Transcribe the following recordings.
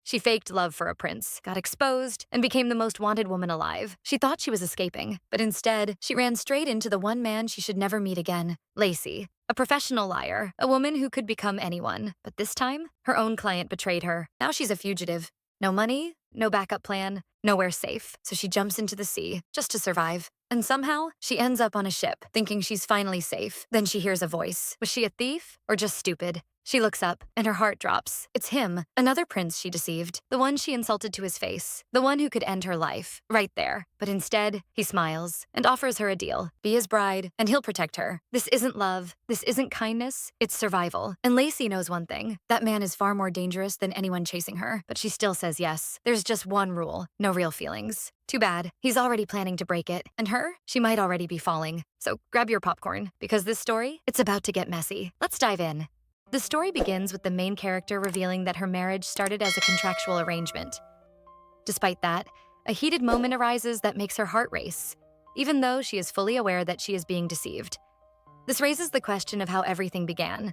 She faked love for a prince, got exposed, and became the most wanted woman alive. She thought she was escaping, but instead, she ran straight into the one man she should never meet again, Lacey. A professional liar, a woman who could become anyone. But this time, her own client betrayed her. Now she's a fugitive. No money, no backup plan, nowhere safe. So she jumps into the sea, just to survive. And somehow, she ends up on a ship, thinking she's finally safe. Then she hears a voice. Was she a thief or just stupid? She looks up, and her heart drops. It's him, another prince she deceived, the one she insulted to his face, the one who could end her life, right there. But instead, he smiles and offers her a deal. Be his bride, and he'll protect her. This isn't love, this isn't kindness, it's survival. And Lacey knows one thing, that man is far more dangerous than anyone chasing her, but she still says yes. There's just one rule, no real feelings. Too bad, he's already planning to break it, and her, she might already be falling. So grab your popcorn, because this story, it's about to get messy. Let's dive in. The story begins with the main character revealing that her marriage started as a contractual arrangement. Despite that, a heated moment arises that makes her heart race, even though she is fully aware that she is being deceived. This raises the question of how everything began.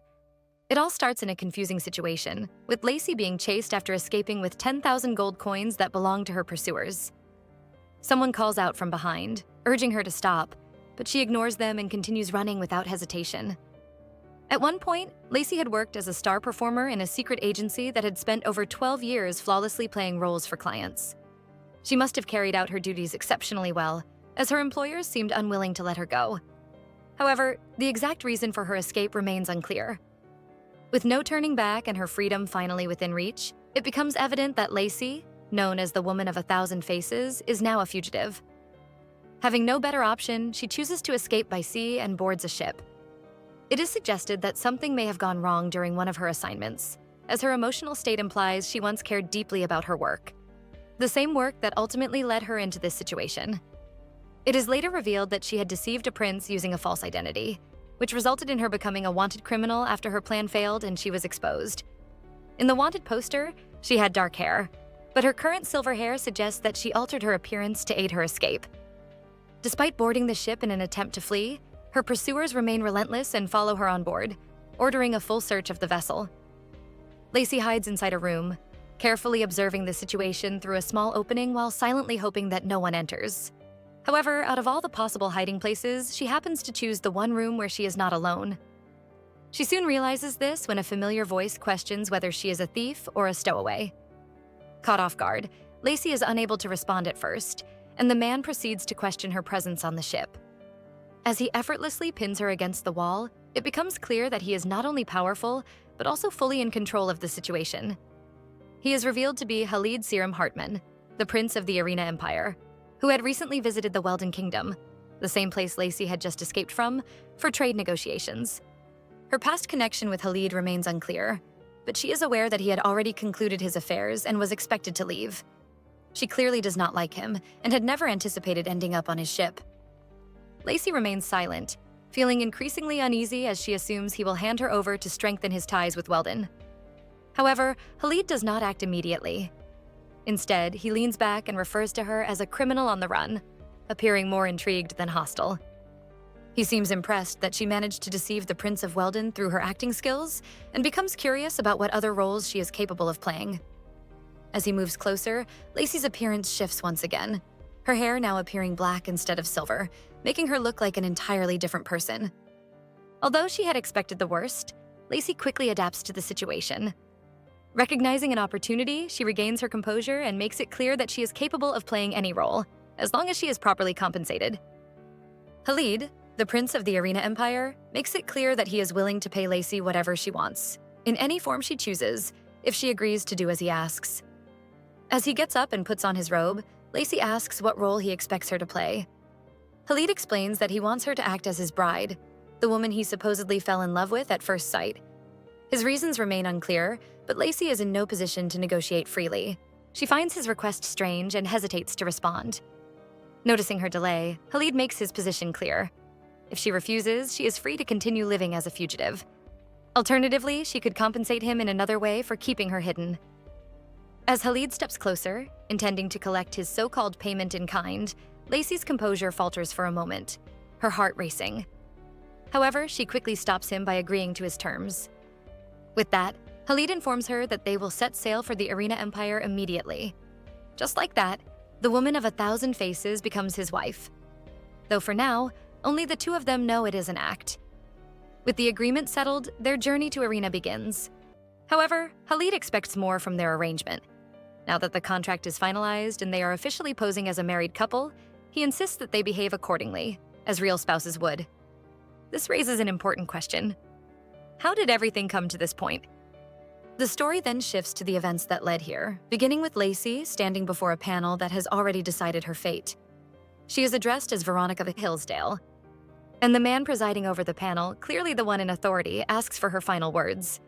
It all starts in a confusing situation, with Lacey being chased after escaping with 10,000 gold coins that belonged to her pursuers. Someone calls out from behind, urging her to stop, but she ignores them and continues running without hesitation. At one point, Lacey had worked as a star performer in a secret agency that had spent over 12 years flawlessly playing roles for clients. She must have carried out her duties exceptionally well, as her employers seemed unwilling to let her go. However, the exact reason for her escape remains unclear. With no turning back and her freedom finally within reach, it becomes evident that Lacey, known as the Woman of 1,000 Faces, is now a fugitive. Having no better option, she chooses to escape by sea and boards a ship. It is suggested that something may have gone wrong during one of her assignments, as her emotional state implies she once cared deeply about her work. The same work that ultimately led her into this situation. It is later revealed that she had deceived a prince using a false identity, which resulted in her becoming a wanted criminal after her plan failed and she was exposed. In the wanted poster, she had dark hair, but her current silver hair suggests that she altered her appearance to aid her escape. Despite boarding the ship in an attempt to flee, her pursuers remain relentless and follow her on board, ordering a full search of the vessel. Lacey hides inside a room, carefully observing the situation through a small opening while silently hoping that no one enters. However, out of all the possible hiding places, she happens to choose the one room where she is not alone. She soon realizes this when a familiar voice questions whether she is a thief or a stowaway. Caught off guard, Lacey is unable to respond at first, and the man proceeds to question her presence on the ship. As he effortlessly pins her against the wall, it becomes clear that he is not only powerful, but also fully in control of the situation. He is revealed to be Haleed Serum Hartman, the Prince of the Arena Empire, who had recently visited the Weldon Kingdom, the same place Lacey had just escaped from, for trade negotiations. Her past connection with Haleed remains unclear, but she is aware that he had already concluded his affairs and was expected to leave. She clearly does not like him and had never anticipated ending up on his ship. Lacey remains silent, feeling increasingly uneasy as she assumes he will hand her over to strengthen his ties with Weldon. However, Haleed does not act immediately. Instead, he leans back and refers to her as a criminal on the run, appearing more intrigued than hostile. He seems impressed that she managed to deceive the Prince of Weldon through her acting skills and becomes curious about what other roles she is capable of playing. As he moves closer, Lacey's appearance shifts once again, her hair now appearing black instead of silver, making her look like an entirely different person. Although she had expected the worst, Lacey quickly adapts to the situation. Recognizing an opportunity, she regains her composure and makes it clear that she is capable of playing any role, as long as she is properly compensated. Haleed, the Prince of the Arena Empire, makes it clear that he is willing to pay Lacey whatever she wants, in any form she chooses, if she agrees to do as he asks. As he gets up and puts on his robe, Lacey asks what role he expects her to play. Haleed explains that he wants her to act as his bride, the woman he supposedly fell in love with at first sight. His reasons remain unclear, but Lacey is in no position to negotiate freely. She finds his request strange and hesitates to respond. Noticing her delay, Haleed makes his position clear. If she refuses, she is free to continue living as a fugitive. Alternatively, she could compensate him in another way for keeping her hidden. As Haleed steps closer, intending to collect his so-called payment in kind, Lacey's composure falters for a moment, her heart racing. However, she quickly stops him by agreeing to his terms. With that, Haleed informs her that they will set sail for the Arena Empire immediately. Just like that, the woman of 1,000 faces becomes his wife. Though for now, only the two of them know it is an act. With the agreement settled, their journey to Arena begins. However, Haleed expects more from their arrangement. Now that the contract is finalized and they are officially posing as a married couple, he insists that they behave accordingly, as real spouses would. This raises an important question. How did everything come to this point? The story then shifts to the events that led here, beginning with Lacey standing before a panel that has already decided her fate. She is addressed as Veronica of Hillsdale, and the man presiding over the panel, clearly the one in authority, asks for her final words.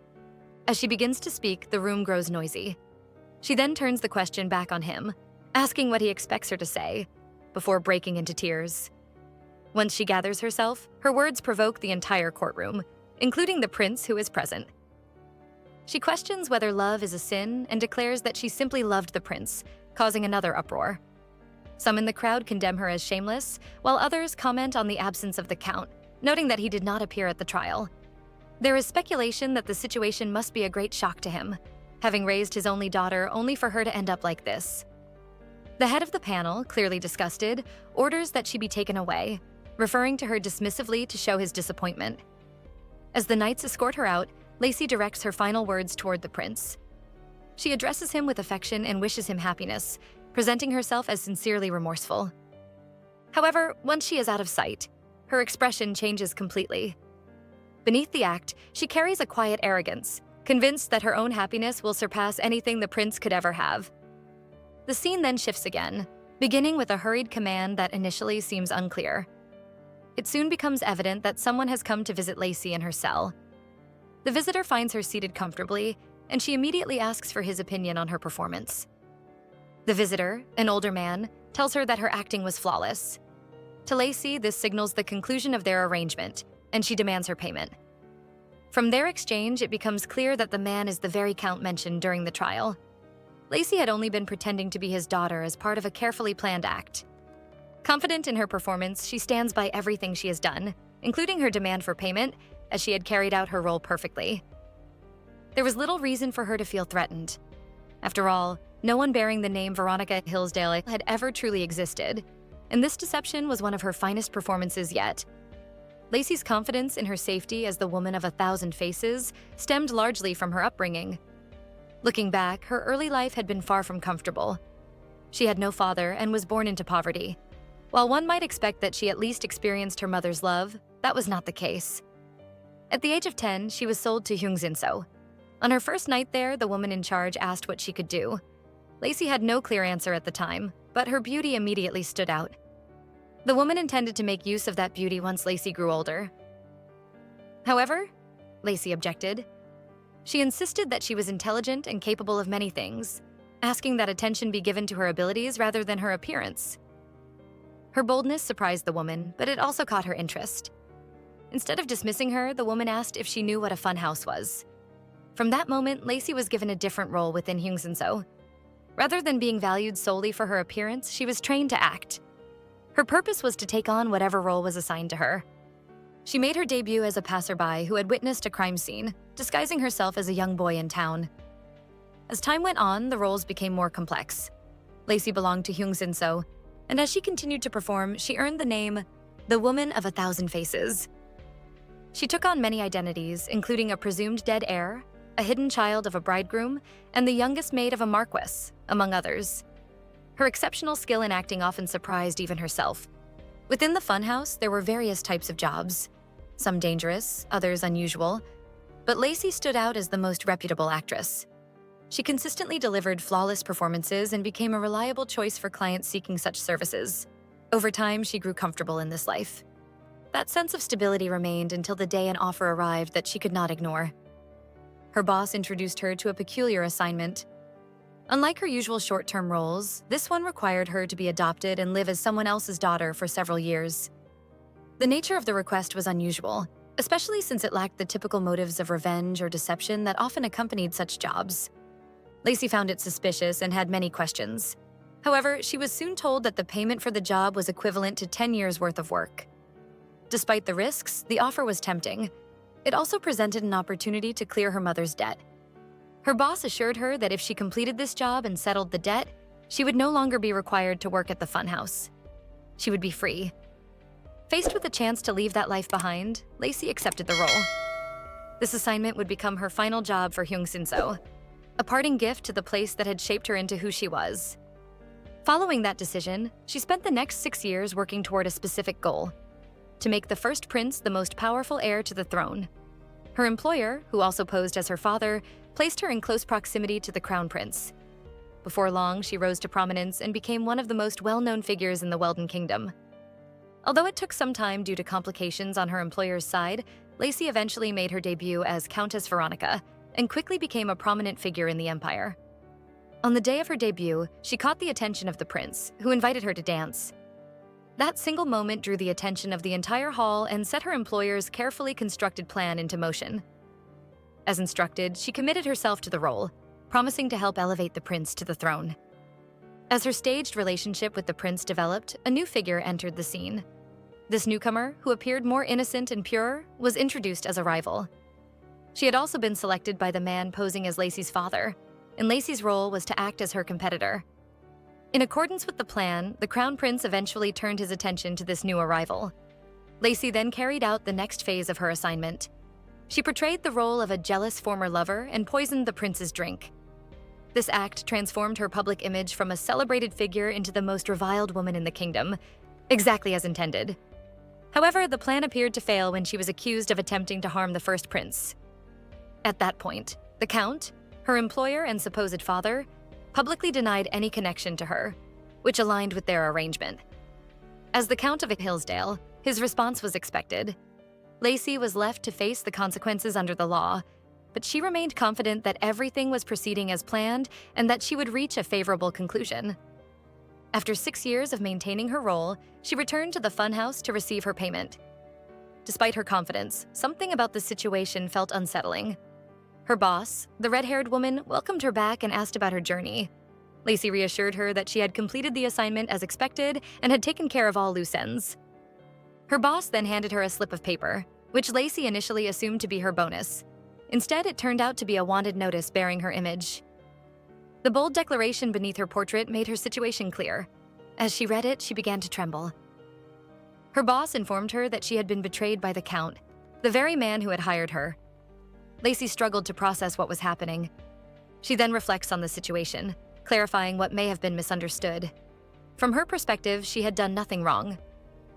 As she begins to speak, the room grows noisy. She then turns the question back on him, asking what he expects her to say, before breaking into tears. Once she gathers herself, her words provoke the entire courtroom, including the prince who is present. She questions whether love is a sin and declares that she simply loved the prince, causing another uproar. Some in the crowd condemn her as shameless, while others comment on the absence of the count, noting that he did not appear at the trial. There is speculation that the situation must be a great shock to him, having raised his only daughter only for her to end up like this. The head of the panel, clearly disgusted, orders that she be taken away, referring to her dismissively to show his disappointment. As the knights escort her out, Lacey directs her final words toward the prince. She addresses him with affection and wishes him happiness, presenting herself as sincerely remorseful. However, once she is out of sight, her expression changes completely. Beneath the act, she carries a quiet arrogance, convinced that her own happiness will surpass anything the prince could ever have. The scene then shifts again, beginning with a hurried command that initially seems unclear. It soon becomes evident that someone has come to visit Lacey in her cell. The visitor finds her seated comfortably, and she immediately asks for his opinion on her performance. The visitor, an older man, tells her that her acting was flawless. To Lacey, this signals the conclusion of their arrangement, and she demands her payment. From their exchange, it becomes clear that the man is the very count mentioned during the trial. Lacey had only been pretending to be his daughter as part of a carefully planned act. Confident in her performance, she stands by everything she has done, including her demand for payment, as she had carried out her role perfectly. There was little reason for her to feel threatened. After all, no one bearing the name Veronica Hillsdale had ever truly existed, and this deception was one of her finest performances yet. Lacey's confidence in her safety as the woman of 1,000 faces stemmed largely from her upbringing. Looking back, her early life had been far from comfortable. She had no father and was born into poverty. While one might expect that she at least experienced her mother's love, that was not the case. At the age of 10, she was sold to Hyungsinso. On her first night there, the woman in charge asked what she could do. Lacey had no clear answer at the time, but her beauty immediately stood out. The woman intended to make use of that beauty once Lacey grew older. However, Lacey objected. She insisted that she was intelligent and capable of many things, asking that attention be given to her abilities rather than her appearance. Her boldness surprised the woman, but it also caught her interest. Instead of dismissing her, the woman asked if she knew what a funhouse was. From that moment, Lacey was given a different role within Hyungsinso. Rather than being valued solely for her appearance, she was trained to act. Her purpose was to take on whatever role was assigned to her. She made her debut as a passerby who had witnessed a crime scene, disguising herself as a young boy in town. As time went on, the roles became more complex. Lacey belonged to Hyungsinso, and as she continued to perform, she earned the name the Woman of 1,000 Faces. She took on many identities, including a presumed dead heir, a hidden child of a bridegroom, and the youngest maid of a marquess, among others. Her exceptional skill in acting often surprised even herself. Within the funhouse, there were various types of jobs, some dangerous, others unusual, but Lacey stood out as the most reputable actress. She consistently delivered flawless performances and became a reliable choice for clients seeking such services. Over time, she grew comfortable in this life. That sense of stability remained until the day an offer arrived that she could not ignore. Her boss introduced her to a peculiar assignment. Unlike her usual short-term roles, this one required her to be adopted and live as someone else's daughter for several years. The nature of the request was unusual, especially since it lacked the typical motives of revenge or deception that often accompanied such jobs. Lacey found it suspicious and had many questions. However, she was soon told that the payment for the job was equivalent to 10 years' worth of work. Despite the risks, the offer was tempting. It also presented an opportunity to clear her mother's debt. Her boss assured her that if she completed this job and settled the debt, she would no longer be required to work at the funhouse. She would be free. Faced with a chance to leave that life behind, Lacey accepted the role. This assignment would become her final job for Hyungsinso, a parting gift to the place that had shaped her into who she was. Following that decision, she spent the next 6 years working toward a specific goal: to make the first prince the most powerful heir to the throne. Her employer, who also posed as her father, placed her in close proximity to the crown prince. Before long, she rose to prominence and became one of the most well-known figures in the Weldon Kingdom. Although it took some time due to complications on her employer's side, Lacey eventually made her debut as Countess Veronica and quickly became a prominent figure in the empire. On the day of her debut, she caught the attention of the prince, who invited her to dance. That single moment drew the attention of the entire hall and set her employer's carefully constructed plan into motion. As instructed, she committed herself to the role, promising to help elevate the prince to the throne. As her staged relationship with the prince developed, a new figure entered the scene. This newcomer, who appeared more innocent and pure, was introduced as a rival. She had also been selected by the man posing as Lacey's father, and Lacey's role was to act as her competitor. In accordance with the plan, the crown prince eventually turned his attention to this new arrival. Lacey then carried out the next phase of her assignment. She portrayed the role of a jealous former lover and poisoned the prince's drink. This act transformed her public image from a celebrated figure into the most reviled woman in the kingdom, exactly as intended. However, the plan appeared to fail when she was accused of attempting to harm the first prince. At that point, the count, her employer and supposed father, publicly denied any connection to her, which aligned with their arrangement. As the Count of Hillsdale, his response was expected. Lacey was left to face the consequences under the law, but she remained confident that everything was proceeding as planned and that she would reach a favorable conclusion. After 6 years of maintaining her role, she returned to the funhouse to receive her payment. Despite her confidence, something about the situation felt unsettling. Her boss, the red-haired woman, welcomed her back and asked about her journey. Lacey reassured her that she had completed the assignment as expected and had taken care of all loose ends. Her boss then handed her a slip of paper, which Lacey initially assumed to be her bonus. Instead, it turned out to be a wanted notice bearing her image. The bold declaration beneath her portrait made her situation clear. As she read it, she began to tremble. Her boss informed her that she had been betrayed by the Count, the very man who had hired her. Lacey struggled to process what was happening. She then reflects on the situation, clarifying what may have been misunderstood. From her perspective, she had done nothing wrong.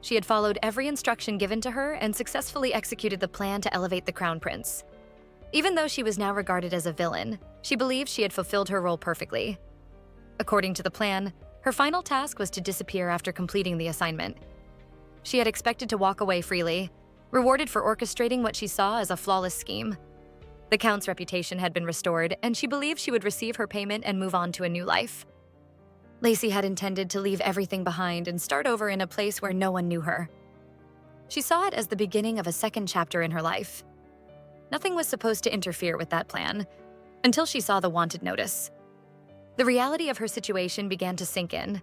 She had followed every instruction given to her and successfully executed the plan to elevate the crown prince. Even though she was now regarded as a villain, she believed she had fulfilled her role perfectly. According to the plan, her final task was to disappear after completing the assignment. She had expected to walk away freely, rewarded for orchestrating what she saw as a flawless scheme. The Count's reputation had been restored, and she believed she would receive her payment and move on to a new life. Lacey had intended to leave everything behind and start over in a place where no one knew her. She saw it as the beginning of a second chapter in her life. Nothing was supposed to interfere with that plan, until she saw the wanted notice. The reality of her situation began to sink in.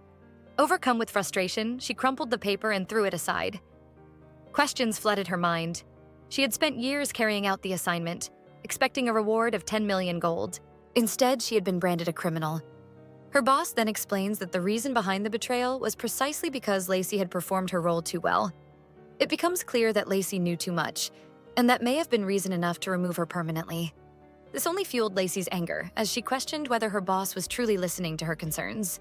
Overcome with frustration, she crumpled the paper and threw it aside. Questions flooded her mind. She had spent years carrying out the assignment, expecting a reward of 10 million gold. Instead, she had been branded a criminal. Her boss then explains that the reason behind the betrayal was precisely because Lacey had performed her role too well. It becomes clear that Lacey knew too much, and that may have been reason enough to remove her permanently. This only fueled Lacey's anger, as she questioned whether her boss was truly listening to her concerns.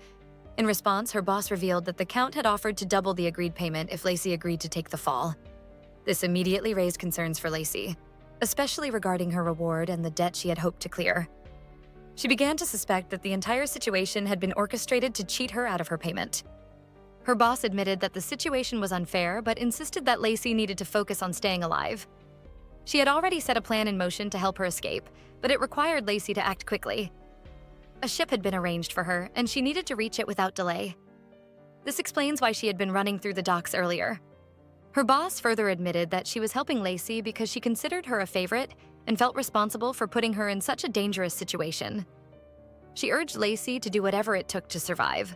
In response, her boss revealed that the Count had offered to double the agreed payment if Lacey agreed to take the fall. This immediately raised concerns for Lacey, especially regarding her reward and the debt she had hoped to clear. She began to suspect that the entire situation had been orchestrated to cheat her out of her payment. Her boss admitted that the situation was unfair, but insisted that Lacey needed to focus on staying alive. She had already set a plan in motion to help her escape, but it required Lacey to act quickly. A ship had been arranged for her, and she needed to reach it without delay. This explains why she had been running through the docks earlier. Her boss further admitted that she was helping Lacey because she considered her a favorite and felt responsible for putting her in such a dangerous situation. She urged Lacey to do whatever it took to survive.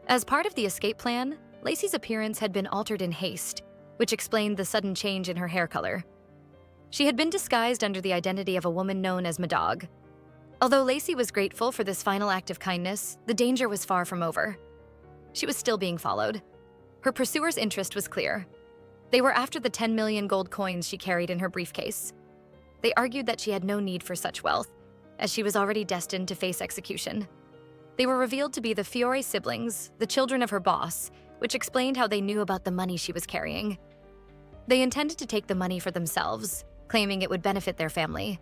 As part of the escape plan, Lacey's appearance had been altered in haste, which explained the sudden change in her hair color. She had been disguised under the identity of a woman known as Madog. Although Lacey was grateful for this final act of kindness, the danger was far from over. She was still being followed. Her pursuers' interest was clear. They were after the 10 million gold coins she carried in her briefcase. They argued that she had no need for such wealth, as she was already destined to face execution. They were revealed to be the Fiore siblings, the children of her boss, which explained how they knew about the money she was carrying. They intended to take the money for themselves, claiming it would benefit their family.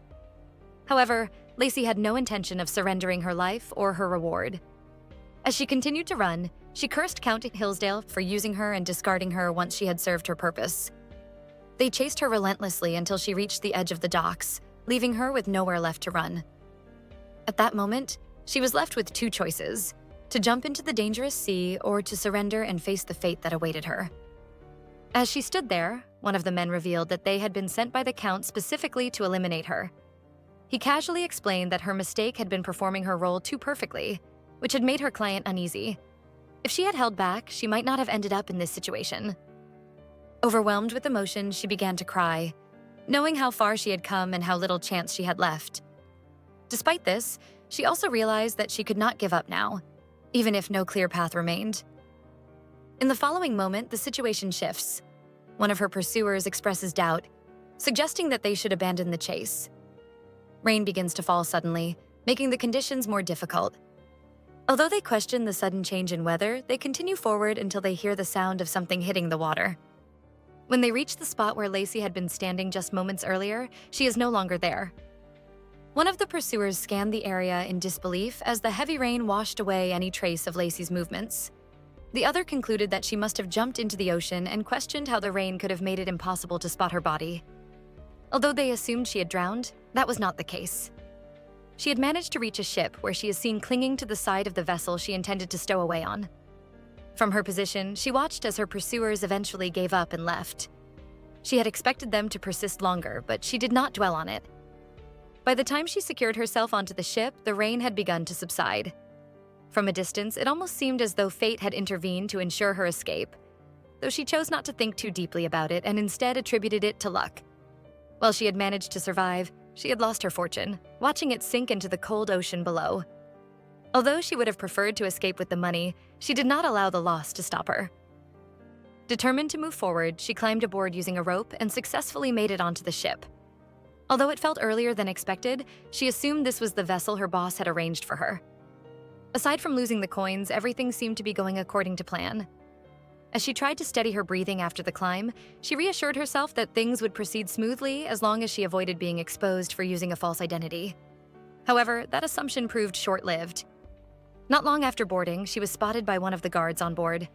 However, Lacey had no intention of surrendering her life or her reward. As she continued to run, she cursed Count Hillsdale for using her and discarding her once she had served her purpose. They chased her relentlessly until she reached the edge of the docks, leaving her with nowhere left to run. At that moment, she was left with two choices: to jump into the dangerous sea or to surrender and face the fate that awaited her. As she stood there, one of the men revealed that they had been sent by the Count specifically to eliminate her. He casually explained that her mistake had been performing her role too perfectly, which had made her client uneasy. If she had held back, she might not have ended up in this situation. Overwhelmed with emotion, she began to cry, knowing how far she had come and how little chance she had left. Despite this, she also realized that she could not give up now, even if no clear path remained. In the following moment, the situation shifts. One of her pursuers expresses doubt, suggesting that they should abandon the chase. Rain begins to fall suddenly, making the conditions more difficult. Although they question the sudden change in weather, they continue forward until they hear the sound of something hitting the water. When they reach the spot where Lacey had been standing just moments earlier, she is no longer there. One of the pursuers scanned the area in disbelief as the heavy rain washed away any trace of Lacey's movements. The other concluded that she must have jumped into the ocean and questioned how the rain could have made it impossible to spot her body. Although they assumed she had drowned, that was not the case. She had managed to reach a ship where she is seen clinging to the side of the vessel she intended to stow away on. From her position, she watched as her pursuers eventually gave up and left. She had expected them to persist longer, but she did not dwell on it. By the time she secured herself onto the ship, the rain had begun to subside. From a distance, it almost seemed as though fate had intervened to ensure her escape, though she chose not to think too deeply about it and instead attributed it to luck. While she had managed to survive, she had lost her fortune, watching it sink into the cold ocean below. Although she would have preferred to escape with the money, she did not allow the loss to stop her. Determined to move forward, she climbed aboard using a rope and successfully made it onto the ship. Although it felt earlier than expected, she assumed this was the vessel her boss had arranged for her. Aside from losing the coins, everything seemed to be going according to plan. As she tried to steady her breathing after the climb, she reassured herself that things would proceed smoothly as long as she avoided being exposed for using a false identity. However, that assumption proved short-lived. Not long after boarding, she was spotted by one of the guards on board.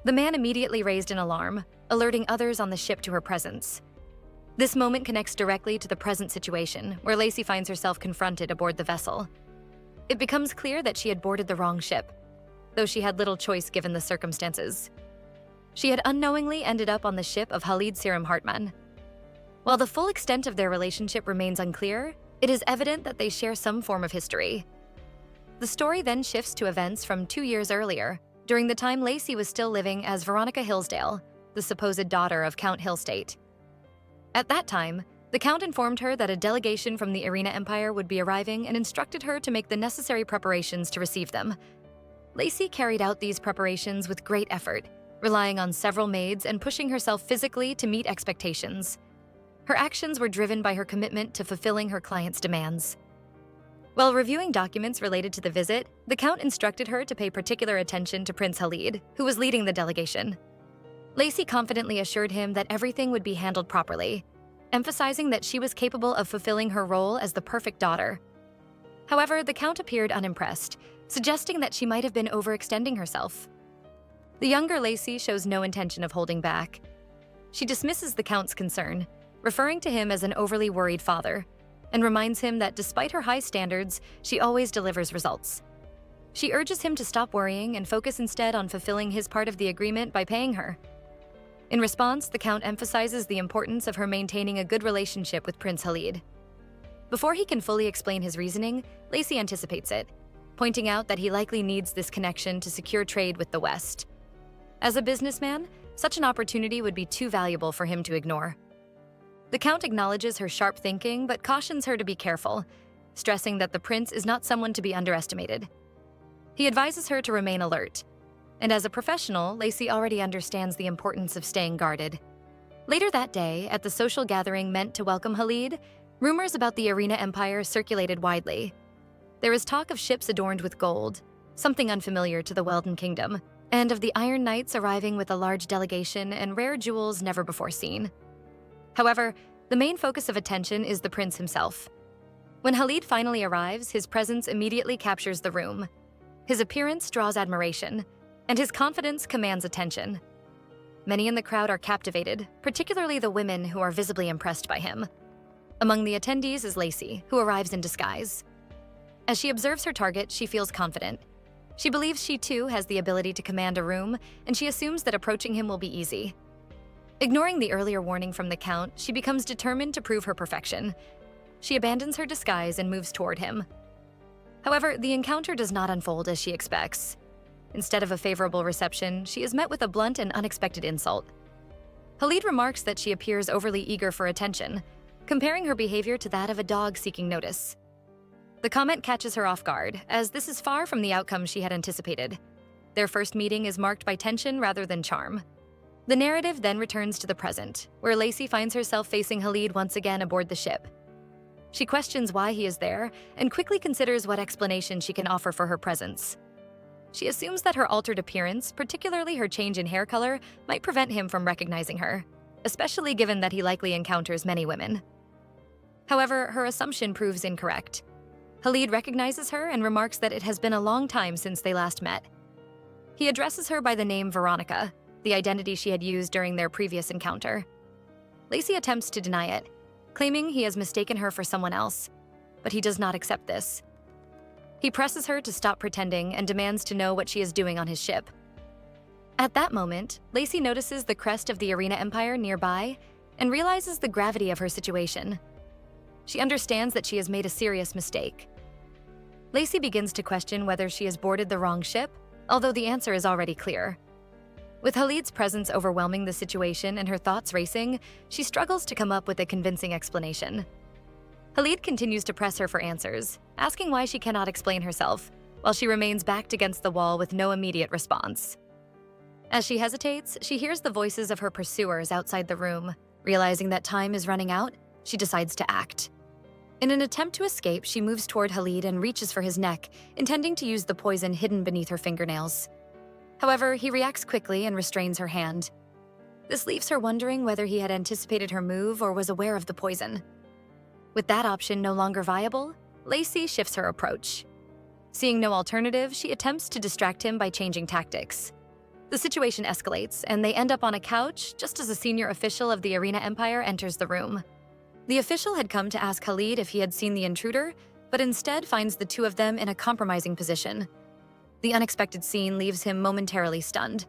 The man immediately raised an alarm, alerting others on the ship to her presence. This moment connects directly to the present situation, where Lacey finds herself confronted aboard the vessel. It becomes clear that she had boarded the wrong ship, though she had little choice given the circumstances. She had unknowingly ended up on the ship of Haleed Siram Hartman. While the full extent of their relationship remains unclear, it is evident that they share some form of history. The story then shifts to events from 2 years earlier, during the time Lacey was still living as Veronica Hillsdale, the supposed daughter of Count Hillstate. At that time, the Count informed her that a delegation from the Arena Empire would be arriving and instructed her to make the necessary preparations to receive them. Lacey carried out these preparations with great effort, relying on several maids and pushing herself physically to meet expectations. Her actions were driven by her commitment to fulfilling her clients' demands. While reviewing documents related to the visit, the Count instructed her to pay particular attention to Prince Haleed, who was leading the delegation. Lacey confidently assured him that everything would be handled properly, emphasizing that she was capable of fulfilling her role as the perfect daughter. However, the Count appeared unimpressed, suggesting that she might have been overextending herself. The younger Lacey shows no intention of holding back. She dismisses the Count's concern, referring to him as an overly worried father, and reminds him that despite her high standards, she always delivers results. She urges him to stop worrying and focus instead on fulfilling his part of the agreement by paying her. In response, the Count emphasizes the importance of her maintaining a good relationship with Prince Haleed. Before he can fully explain his reasoning, Lacey anticipates it, pointing out that he likely needs this connection to secure trade with the West. As a businessman, such an opportunity would be too valuable for him to ignore. The Count acknowledges her sharp thinking but cautions her to be careful, stressing that the prince is not someone to be underestimated. He advises her to remain alert, and as a professional, Lacey already understands the importance of staying guarded. Later that day, at the social gathering meant to welcome Haleed, rumors about the Arena Empire circulated widely. There is talk of ships adorned with gold, something unfamiliar to the Weldon Kingdom, and of the Iron Knights arriving with a large delegation and rare jewels never before seen. However, the main focus of attention is the prince himself. When Haleed finally arrives, his presence immediately captures the room. His appearance draws admiration, and his confidence commands attention. Many in the crowd are captivated, particularly the women who are visibly impressed by him. Among the attendees is Lacey, who arrives in disguise. As she observes her target, she feels confident. She believes she too has the ability to command a room, and she assumes that approaching him will be easy. Ignoring the earlier warning from the Count, she becomes determined to prove her perfection. She abandons her disguise and moves toward him. However, the encounter does not unfold as she expects. Instead of a favorable reception, she is met with a blunt and unexpected insult. Haleed remarks that she appears overly eager for attention, comparing her behavior to that of a dog seeking notice. The comment catches her off guard, as this is far from the outcome she had anticipated. Their first meeting is marked by tension rather than charm. The narrative then returns to the present, where Lacey finds herself facing Haleed once again aboard the ship. She questions why he is there and quickly considers what explanation she can offer for her presence. She assumes that her altered appearance, particularly her change in hair color, might prevent him from recognizing her, especially given that he likely encounters many women. However, her assumption proves incorrect. Haleed recognizes her and remarks that it has been a long time since they last met. He addresses her by the name Veronica, the identity she had used during their previous encounter. Lacey attempts to deny it, claiming he has mistaken her for someone else, but he does not accept this. He presses her to stop pretending and demands to know what she is doing on his ship. At that moment, Lacey notices the crest of the Arena Empire nearby and realizes the gravity of her situation. She understands that she has made a serious mistake. Lacey begins to question whether she has boarded the wrong ship, although the answer is already clear. With Haleed's presence overwhelming the situation and her thoughts racing, she struggles to come up with a convincing explanation. Haleed continues to press her for answers, asking why she cannot explain herself, while she remains backed against the wall with no immediate response. As she hesitates, she hears the voices of her pursuers outside the room. Realizing that time is running out, she decides to act. In an attempt to escape, she moves toward Haleed and reaches for his neck, intending to use the poison hidden beneath her fingernails. However, he reacts quickly and restrains her hand. This leaves her wondering whether he had anticipated her move or was aware of the poison. With that option no longer viable, Lacey shifts her approach. Seeing no alternative, she attempts to distract him by changing tactics. The situation escalates, and they end up on a couch just as a senior official of the Arena Empire enters the room. The official had come to ask Haleed if he had seen the intruder, but instead finds the two of them in a compromising position. The unexpected scene leaves him momentarily stunned.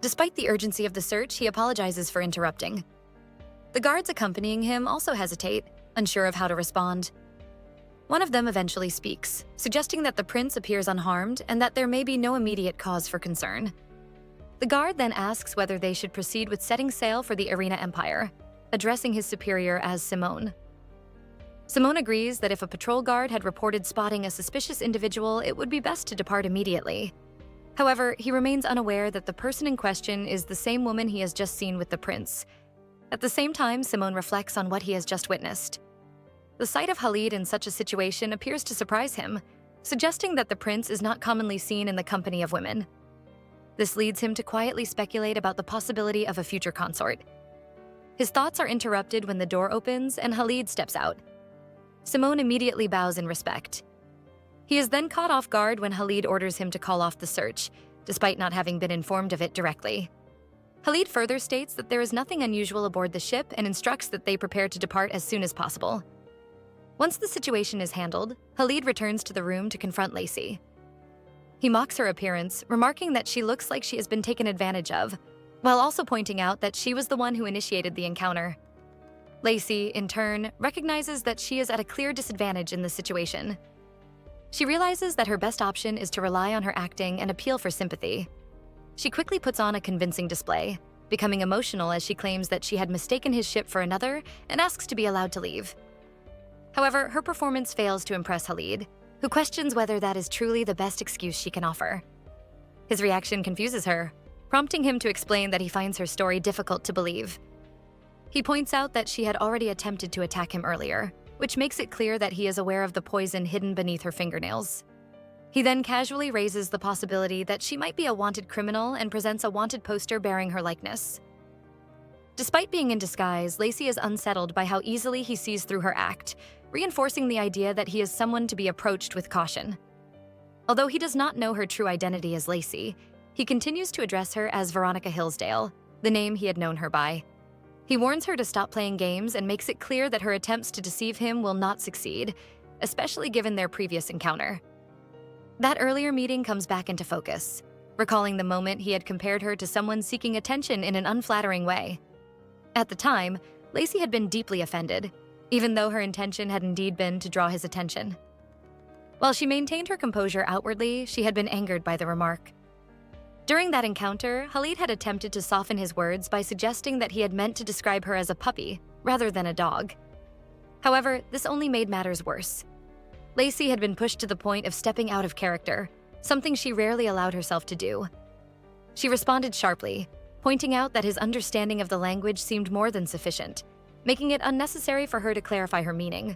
Despite the urgency of the search, he apologizes for interrupting. The guards accompanying him also hesitate, unsure of how to respond. One of them eventually speaks, suggesting that the prince appears unharmed and that there may be no immediate cause for concern. The guard then asks whether they should proceed with setting sail for the Arena Empire, addressing his superior as Simone. Simone agrees that if a patrol guard had reported spotting a suspicious individual, it would be best to depart immediately. However, he remains unaware that the person in question is the same woman he has just seen with the prince. At the same time, Simone reflects on what he has just witnessed. The sight of Haleed in such a situation appears to surprise him, suggesting that the prince is not commonly seen in the company of women. This leads him to quietly speculate about the possibility of a future consort. His thoughts are interrupted when the door opens and Haleed steps out. Simone immediately bows in respect. He is then caught off guard when Haleed orders him to call off the search, despite not having been informed of it directly. Haleed further states that there is nothing unusual aboard the ship and instructs that they prepare to depart as soon as possible. Once the situation is handled, Haleed returns to the room to confront Lacey. He mocks her appearance, remarking that she looks like she has been taken advantage of, while also pointing out that she was the one who initiated the encounter. Lacey, in turn, recognizes that she is at a clear disadvantage in this situation. She realizes that her best option is to rely on her acting and appeal for sympathy. She quickly puts on a convincing display, becoming emotional as she claims that she had mistaken his ship for another and asks to be allowed to leave. However, her performance fails to impress Haleed, who questions whether that is truly the best excuse she can offer. His reaction confuses her, prompting him to explain that he finds her story difficult to believe. He points out that she had already attempted to attack him earlier, which makes it clear that he is aware of the poison hidden beneath her fingernails. He then casually raises the possibility that she might be a wanted criminal and presents a wanted poster bearing her likeness. Despite being in disguise, Lacey is unsettled by how easily he sees through her act, reinforcing the idea that he is someone to be approached with caution. Although he does not know her true identity as Lacey, he continues to address her as Veronica Hillsdale, the name he had known her by. He warns her to stop playing games and makes it clear that her attempts to deceive him will not succeed, especially given their previous encounter. That earlier meeting comes back into focus, recalling the moment he had compared her to someone seeking attention in an unflattering way. At the time, Lacey had been deeply offended, even though her intention had indeed been to draw his attention. While she maintained her composure outwardly, she had been angered by the remark. During that encounter, Haleed had attempted to soften his words by suggesting that he had meant to describe her as a puppy, rather than a dog. However, this only made matters worse. Lacey had been pushed to the point of stepping out of character, something she rarely allowed herself to do. She responded sharply, pointing out that his understanding of the language seemed more than sufficient, making it unnecessary for her to clarify her meaning.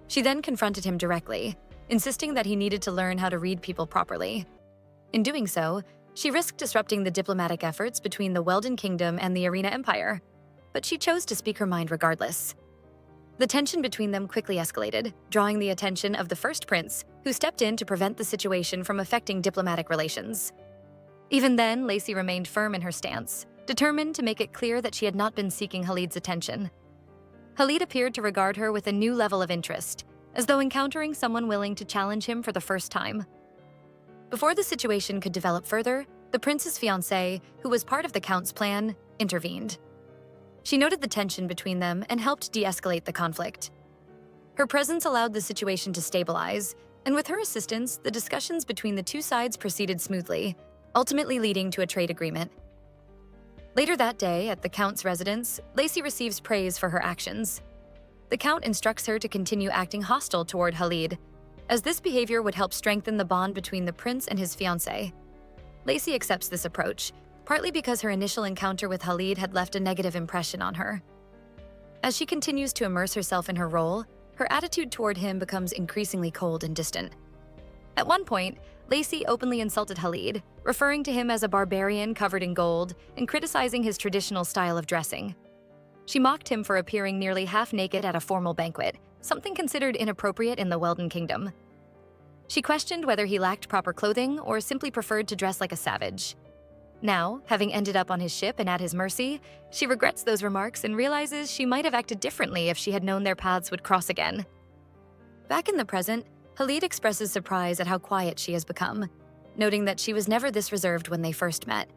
She then confronted him directly, insisting that he needed to learn how to read people properly. In doing so, she risked disrupting the diplomatic efforts between the Weldon Kingdom and the Arena Empire, but she chose to speak her mind regardless. The tension between them quickly escalated, drawing the attention of the first prince, who stepped in to prevent the situation from affecting diplomatic relations. Even then, Lacey remained firm in her stance, determined to make it clear that she had not been seeking Haleed's attention. Haleed appeared to regard her with a new level of interest, as though encountering someone willing to challenge him for the first time. Before the situation could develop further, the prince's fiancée, who was part of the count's plan, intervened. She noted the tension between them and helped de-escalate the conflict. Her presence allowed the situation to stabilize, and with her assistance, the discussions between the two sides proceeded smoothly, ultimately leading to a trade agreement. Later that day, at the Count's residence, Lacey receives praise for her actions. The Count instructs her to continue acting hostile toward Haleed, as this behavior would help strengthen the bond between the prince and his fiancée. Lacey accepts this approach, partly because her initial encounter with Haleed had left a negative impression on her. As she continues to immerse herself in her role, her attitude toward him becomes increasingly cold and distant. At one point, Lacey openly insulted Haleed, referring to him as a barbarian covered in gold and criticizing his traditional style of dressing. She mocked him for appearing nearly half-naked at a formal banquet, something considered inappropriate in the Weldon Kingdom. She questioned whether he lacked proper clothing or simply preferred to dress like a savage. Now, having ended up on his ship and at his mercy, she regrets those remarks and realizes she might have acted differently if she had known their paths would cross again. Back in the present, Haleed expresses surprise at how quiet she has become, noting that she was never this reserved when they first met.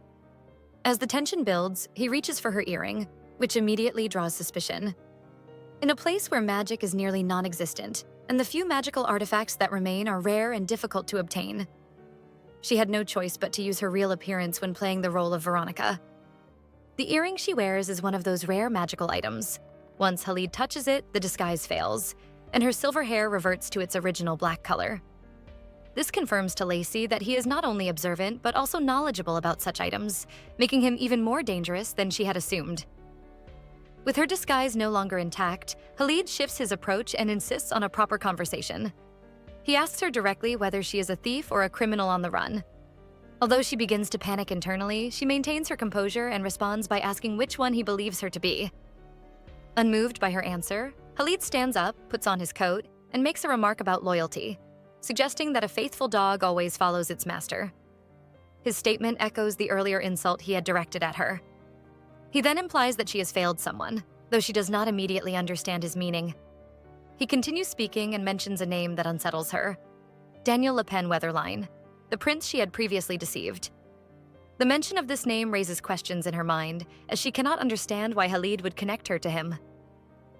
As the tension builds, he reaches for her earring, which immediately draws suspicion. In a place where magic is nearly non-existent, and the few magical artifacts that remain are rare and difficult to obtain, she had no choice but to use her real appearance when playing the role of Veronica. The earring she wears is one of those rare magical items. Once Haleed touches it, the disguise fails, and her silver hair reverts to its original black color. This confirms to Lacey that he is not only observant, but also knowledgeable about such items, making him even more dangerous than she had assumed. With her disguise no longer intact, Haleed shifts his approach and insists on a proper conversation. He asks her directly whether she is a thief or a criminal on the run. Although she begins to panic internally, she maintains her composure and responds by asking which one he believes her to be. Unmoved by her answer, Haleed stands up, puts on his coat, and makes a remark about loyalty, suggesting that a faithful dog always follows its master. His statement echoes the earlier insult he had directed at her. He then implies that she has failed someone, though she does not immediately understand his meaning. He continues speaking and mentions a name that unsettles her: Daniel Le Pen Weatherline, the prince she had previously deceived. The mention of this name raises questions in her mind, as she cannot understand why Haleed would connect her to him.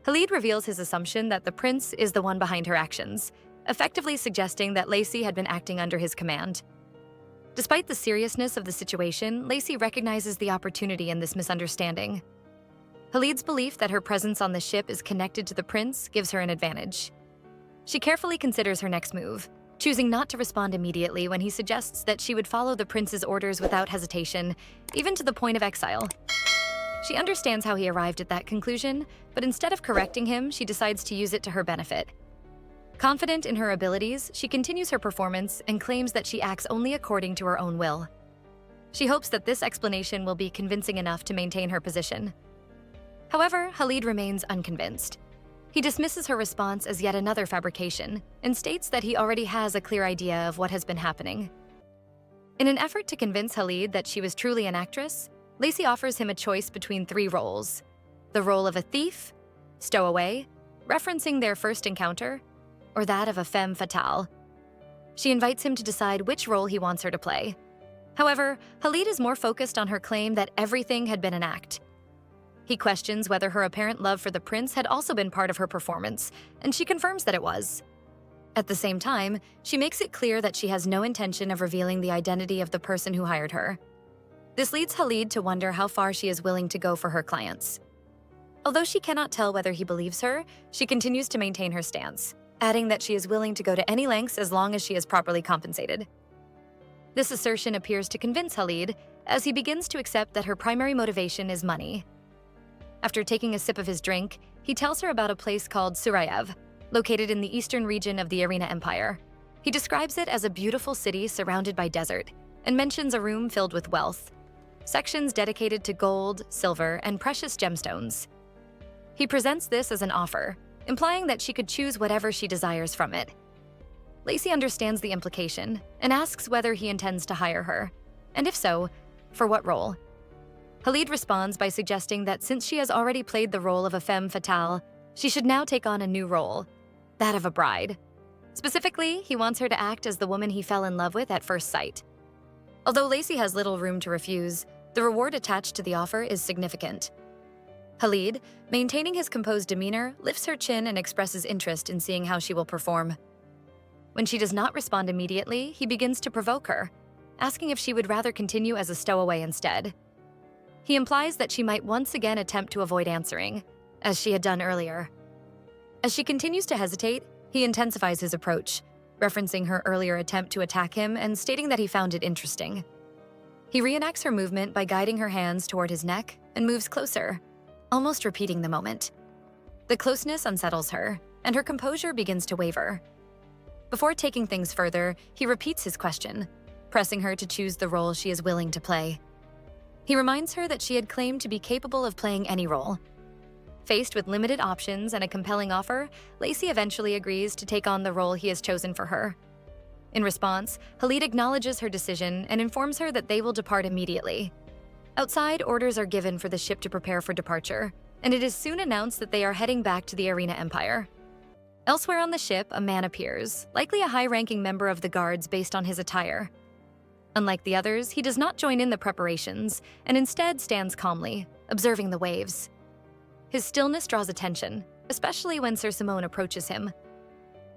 Haleed reveals his assumption that the prince is the one behind her actions, effectively suggesting that Lacey had been acting under his command. Despite the seriousness of the situation, Lacey recognizes the opportunity in this misunderstanding. Haleed's belief that her presence on the ship is connected to the prince gives her an advantage. She carefully considers her next move, choosing not to respond immediately when he suggests that she would follow the prince's orders without hesitation, even to the point of exile. She understands how he arrived at that conclusion, but instead of correcting him, she decides to use it to her benefit. Confident in her abilities, she continues her performance and claims that she acts only according to her own will. She hopes that this explanation will be convincing enough to maintain her position. However, Haleed remains unconvinced. He dismisses her response as yet another fabrication and states that he already has a clear idea of what has been happening. In an effort to convince Haleed that she was truly an actress, Lacey offers him a choice between 3 roles: the role of a thief, stowaway, referencing their first encounter, or that of a femme fatale. She invites him to decide which role he wants her to play. However, Haleed is more focused on her claim that everything had been an act. He questions whether her apparent love for the prince had also been part of her performance, and she confirms that it was. At the same time, she makes it clear that she has no intention of revealing the identity of the person who hired her. This leads Haleed to wonder how far she is willing to go for her clients. Although she cannot tell whether he believes her, she continues to maintain her stance, adding that she is willing to go to any lengths as long as she is properly compensated. This assertion appears to convince Haleed, as he begins to accept that her primary motivation is money. After taking a sip of his drink, he tells her about a place called Surayev, located in the eastern region of the Arena Empire. He describes it as a beautiful city surrounded by desert, and mentions a room filled with wealth, sections dedicated to gold, silver, and precious gemstones. He presents this as an offer, implying that she could choose whatever she desires from it. Lacey understands the implication and asks whether he intends to hire her, and if so, for what role. Haleed responds by suggesting that since she has already played the role of a femme fatale, she should now take on a new role, that of a bride. Specifically, he wants her to act as the woman he fell in love with at first sight. Although Lacey has little room to refuse, the reward attached to the offer is significant. Haleed, maintaining his composed demeanor, lifts her chin and expresses interest in seeing how she will perform. When she does not respond immediately, he begins to provoke her, asking if she would rather continue as a stowaway instead. He implies that she might once again attempt to avoid answering, as she had done earlier. As she continues to hesitate, he intensifies his approach, referencing her earlier attempt to attack him and stating that he found it interesting. He reenacts her movement by guiding her hands toward his neck and moves closer, almost repeating the moment. The closeness unsettles her, and her composure begins to waver. Before taking things further, he repeats his question, pressing her to choose the role she is willing to play. He reminds her that she had claimed to be capable of playing any role. Faced with limited options and a compelling offer, Lacey eventually agrees to take on the role he has chosen for her. In response, Haleed acknowledges her decision and informs her that they will depart immediately. Outside, orders are given for the ship to prepare for departure, and it is soon announced that they are heading back to the Arena Empire. Elsewhere on the ship, a man appears, likely a high-ranking member of the guards based on his attire. Unlike the others, he does not join in the preparations and instead stands calmly, observing the waves. His stillness draws attention, especially when Sir Simone approaches him.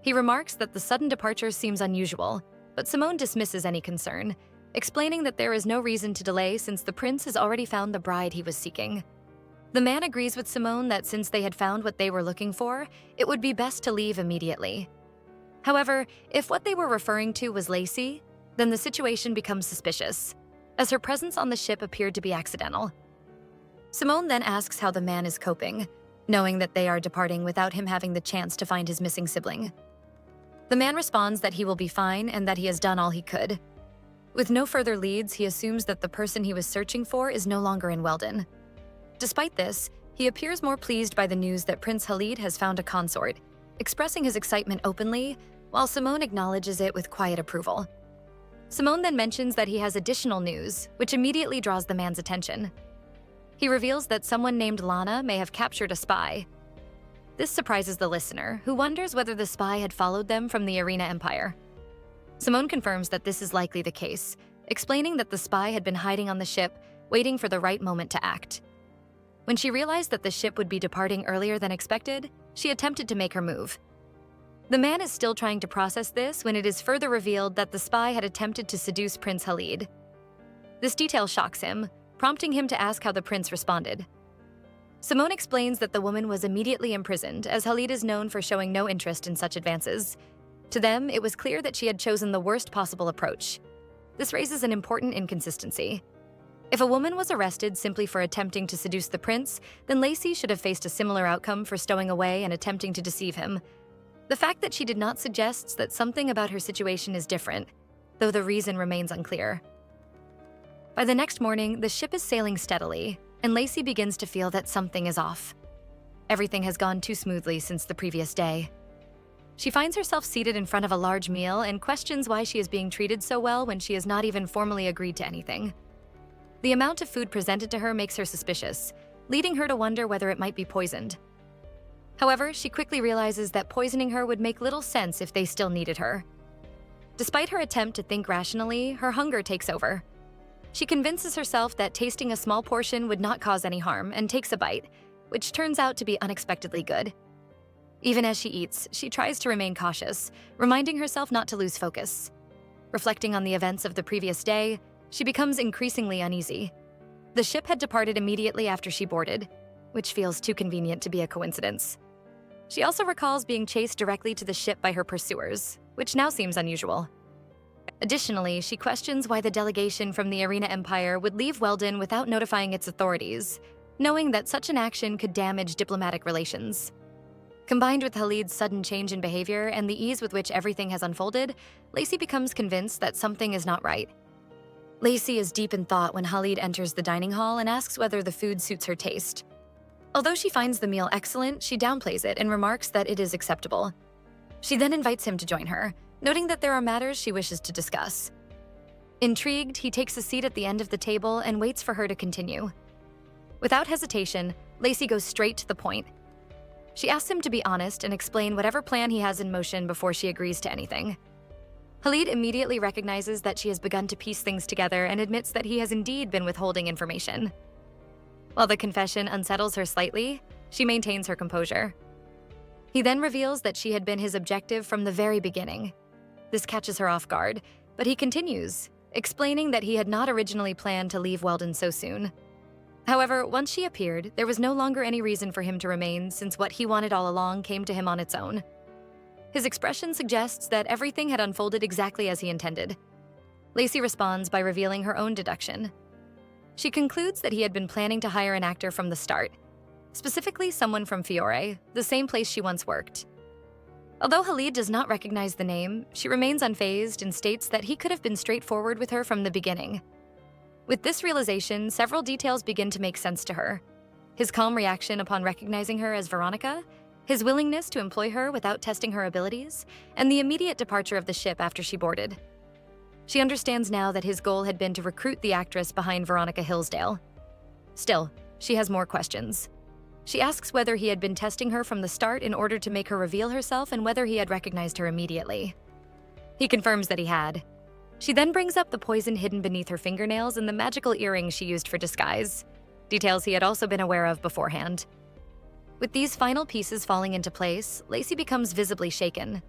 He remarks that the sudden departure seems unusual, but Simone dismisses any concern, explaining that there is no reason to delay since the prince has already found the bride he was seeking. The man agrees with Simone that since they had found what they were looking for, it would be best to leave immediately. However, if what they were referring to was Lacey, then the situation becomes suspicious, as her presence on the ship appeared to be accidental. Simone then asks how the man is coping, knowing that they are departing without him having the chance to find his missing sibling. The man responds that he will be fine and that he has done all he could. With no further leads, he assumes that the person he was searching for is no longer in Weldon. Despite this, he appears more pleased by the news that Prince Haleed has found a consort, expressing his excitement openly, while Simone acknowledges it with quiet approval. Simone then mentions that he has additional news, which immediately draws the man's attention. He reveals that someone named Lana may have captured a spy. This surprises the listener, who wonders whether the spy had followed them from the Arena Empire. Simone confirms that this is likely the case, explaining that the spy had been hiding on the ship, waiting for the right moment to act. When she realized that the ship would be departing earlier than expected, she attempted to make her move. The man is still trying to process this when it is further revealed that the spy had attempted to seduce Prince Haleed. This detail shocks him, prompting him to ask how the prince responded. Simone explains that the woman was immediately imprisoned, as Haleed is known for showing no interest in such advances. To them, it was clear that she had chosen the worst possible approach. This raises an important inconsistency. If a woman was arrested simply for attempting to seduce the prince, then Lacey should have faced a similar outcome for stowing away and attempting to deceive him. The fact that she did not suggests that something about her situation is different, though the reason remains unclear. By the next morning, the ship is sailing steadily, and Lacey begins to feel that something is off. Everything has gone too smoothly since the previous day. She finds herself seated in front of a large meal and questions why she is being treated so well when she has not even formally agreed to anything. The amount of food presented to her makes her suspicious, leading her to wonder whether it might be poisoned. However, she quickly realizes that poisoning her would make little sense if they still needed her. Despite her attempt to think rationally, her hunger takes over. She convinces herself that tasting a small portion would not cause any harm and takes a bite, which turns out to be unexpectedly good. Even as she eats, she tries to remain cautious, reminding herself not to lose focus. Reflecting on the events of the previous day, she becomes increasingly uneasy. The ship had departed immediately after she boarded, which feels too convenient to be a coincidence. She also recalls being chased directly to the ship by her pursuers, which now seems unusual. Additionally, she questions why the delegation from the Arena Empire would leave Weldon without notifying its authorities, knowing that such an action could damage diplomatic relations. Combined with Haleed's sudden change in behavior and the ease with which everything has unfolded, Lacey becomes convinced that something is not right. Lacey is deep in thought when Haleed enters the dining hall and asks whether the food suits her taste. Although she finds the meal excellent, she downplays it and remarks that it is acceptable. She then invites him to join her, noting that there are matters she wishes to discuss. Intrigued, he takes a seat at the end of the table and waits for her to continue. Without hesitation, Lacey goes straight to the point. She asks him to be honest and explain whatever plan he has in motion before she agrees to anything. Haleed immediately recognizes that she has begun to piece things together and admits that he has indeed been withholding information. While the confession unsettles her slightly, she maintains her composure. He then reveals that she had been his objective from the very beginning. This catches her off guard, but he continues, explaining that he had not originally planned to leave Weldon so soon. However, once she appeared, there was no longer any reason for him to remain, since what he wanted all along came to him on its own. His expression suggests that everything had unfolded exactly as he intended. Lacey responds by revealing her own deduction. She concludes that he had been planning to hire an actor from the start, specifically someone from Fiore, the same place she once worked. Although Haleed does not recognize the name, she remains unfazed and states that he could have been straightforward with her from the beginning. With this realization, several details begin to make sense to her. His calm reaction upon recognizing her as Veronica, his willingness to employ her without testing her abilities, and the immediate departure of the ship after she boarded. She understands now that his goal had been to recruit the actress behind Veronica Hillsdale. Still, she has more questions. She asks whether he had been testing her from the start in order to make her reveal herself and whether he had recognized her immediately. He confirms that he had. She then brings up the poison hidden beneath her fingernails and the magical earrings she used for disguise, details he had also been aware of beforehand. With these final pieces falling into place, Lacey becomes visibly shaken.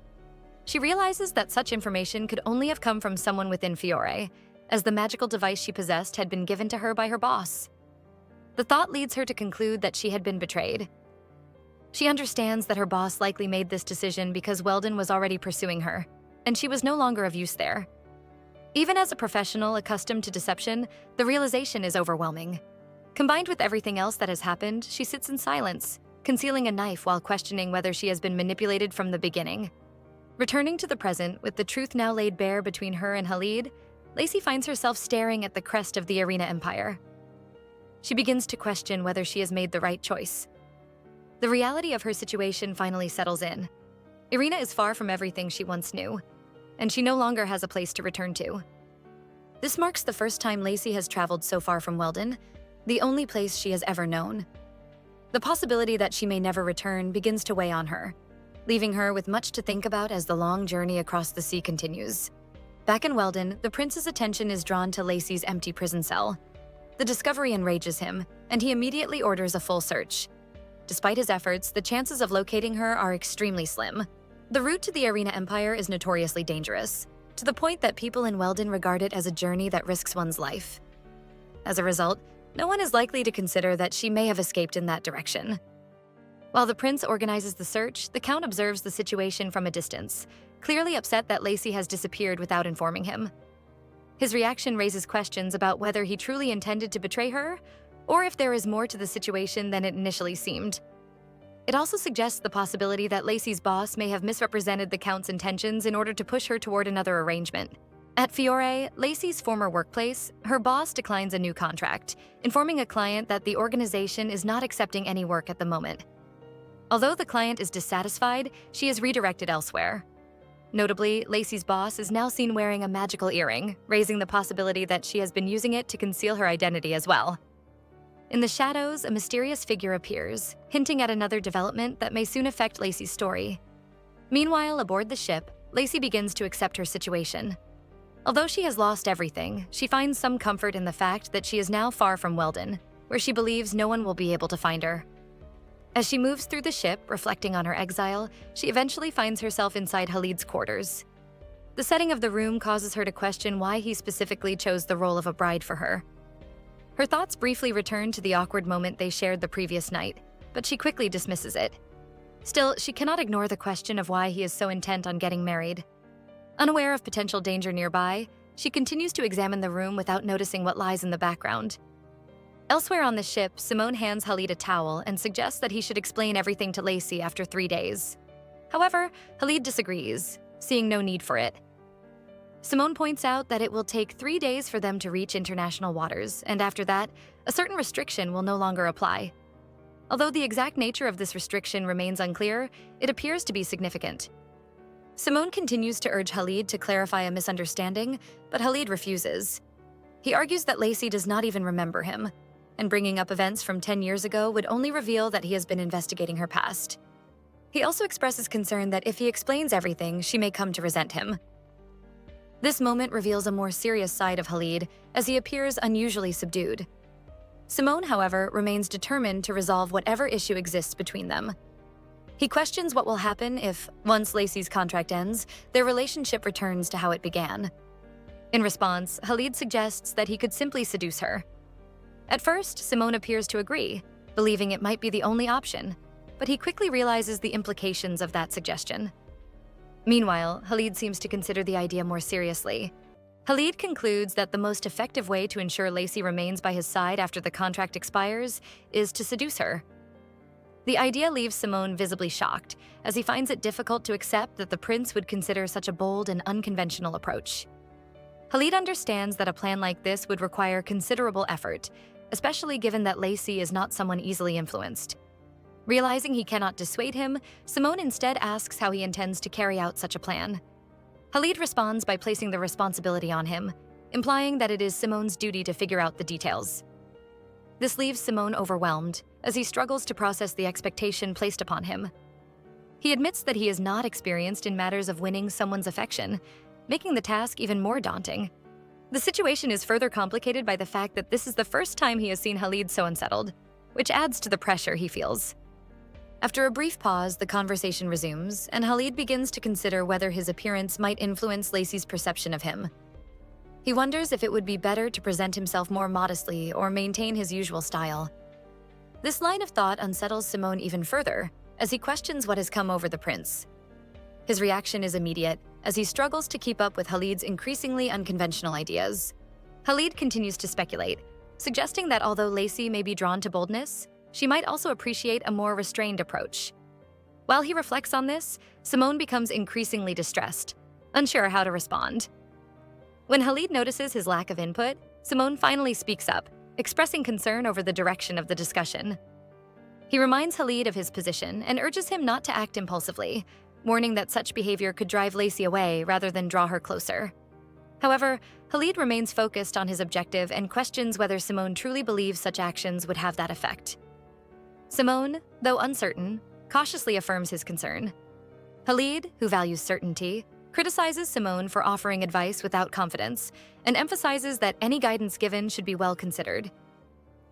She realizes that such information could only have come from someone within Fiore, as the magical device she possessed had been given to her by her boss. The thought leads her to conclude that she had been betrayed. She understands that her boss likely made this decision because Weldon was already pursuing her, and she was no longer of use there. Even as a professional accustomed to deception, the realization is overwhelming. Combined with everything else that has happened, she sits in silence, concealing a knife while questioning whether she has been manipulated from the beginning. Returning to the present, with the truth now laid bare between her and Haleed, Lacey finds herself staring at the crest of the Arena Empire. She begins to question whether she has made the right choice. The reality of her situation finally settles in. Irina is far from everything she once knew, and she no longer has a place to return to. This marks the first time Lacey has traveled so far from Weldon, the only place she has ever known. The possibility that she may never return begins to weigh on her, leaving her with much to think about as the long journey across the sea continues. Back in Weldon, the prince's attention is drawn to Lacey's empty prison cell. The discovery enrages him, and he immediately orders a full search. Despite his efforts, the chances of locating her are extremely slim. The route to the Arena Empire is notoriously dangerous, to the point that people in Weldon regard it as a journey that risks one's life. As a result, no one is likely to consider that she may have escaped in that direction. While the prince organizes the search, the count observes the situation from a distance, clearly upset that Lacey has disappeared without informing him. His reaction raises questions about whether he truly intended to betray her, or if there is more to the situation than it initially seemed. It also suggests the possibility that Lacey's boss may have misrepresented the count's intentions in order to push her toward another arrangement. At Fiore, Lacey's former workplace, her boss declines a new contract, informing a client that the organization is not accepting any work at the moment. Although the client is dissatisfied, she is redirected elsewhere. Notably, Lacey's boss is now seen wearing a magical earring, raising the possibility that she has been using it to conceal her identity as well. In the shadows, a mysterious figure appears, hinting at another development that may soon affect Lacey's story. Meanwhile, aboard the ship, Lacey begins to accept her situation. Although she has lost everything, she finds some comfort in the fact that she is now far from Weldon, where she believes no one will be able to find her. As she moves through the ship, reflecting on her exile, she eventually finds herself inside Haleed's quarters. The setting of the room causes her to question why he specifically chose the role of a bride for her. Her thoughts briefly return to the awkward moment they shared the previous night, but she quickly dismisses it. Still, she cannot ignore the question of why he is so intent on getting married. Unaware of potential danger nearby, she continues to examine the room without noticing what lies in the background. Elsewhere on the ship, Simone hands Haleed a towel and suggests that he should explain everything to Lacey after 3 days. However, Haleed disagrees, seeing no need for it. Simone points out that it will take 3 days for them to reach international waters, and after that, a certain restriction will no longer apply. Although the exact nature of this restriction remains unclear, it appears to be significant. Simone continues to urge Haleed to clarify a misunderstanding, but Haleed refuses. He argues that Lacey does not even remember him, and bringing up events from 10 years ago would only reveal that he has been investigating her past. He also expresses concern that if he explains everything, she may come to resent him. This moment reveals a more serious side of Haleed, as he appears unusually subdued. Simone, however, remains determined to resolve whatever issue exists between them. He questions what will happen if, once Lacey's contract ends, their relationship returns to how it began. In response, Haleed suggests that he could simply seduce her. At first, Simone appears to agree, believing it might be the only option, but he quickly realizes the implications of that suggestion. Meanwhile, Haleed seems to consider the idea more seriously. Haleed concludes that the most effective way to ensure Lacey remains by his side after the contract expires is to seduce her. The idea leaves Simone visibly shocked, as he finds it difficult to accept that the prince would consider such a bold and unconventional approach. Haleed understands that a plan like this would require considerable effort, especially given that Lacey is not someone easily influenced. Realizing he cannot dissuade him, Simone instead asks how he intends to carry out such a plan. Haleed responds by placing the responsibility on him, implying that it is Simone's duty to figure out the details. This leaves Simone overwhelmed, as he struggles to process the expectation placed upon him. He admits that he is not experienced in matters of winning someone's affection, making the task even more daunting. The situation is further complicated by the fact that this is the first time he has seen Haleed so unsettled, which adds to the pressure he feels. After a brief pause, the conversation resumes, and Haleed begins to consider whether his appearance might influence Lacey's perception of him. He wonders if it would be better to present himself more modestly or maintain his usual style. This line of thought unsettles Simone even further, as he questions what has come over the prince. His reaction is immediate, as he struggles to keep up with Haleed's increasingly unconventional ideas. Haleed continues to speculate, suggesting that although Lacey may be drawn to boldness, she might also appreciate a more restrained approach. While he reflects on this, Simone becomes increasingly distressed, unsure how to respond. When Haleed notices his lack of input, Simone finally speaks up, expressing concern over the direction of the discussion. He reminds Haleed of his position and urges him not to act impulsively, warning that such behavior could drive Lacey away rather than draw her closer. However, Haleed remains focused on his objective and questions whether Simone truly believes such actions would have that effect. Simone, though uncertain, cautiously affirms his concern. Haleed, who values certainty, criticizes Simone for offering advice without confidence and emphasizes that any guidance given should be well considered.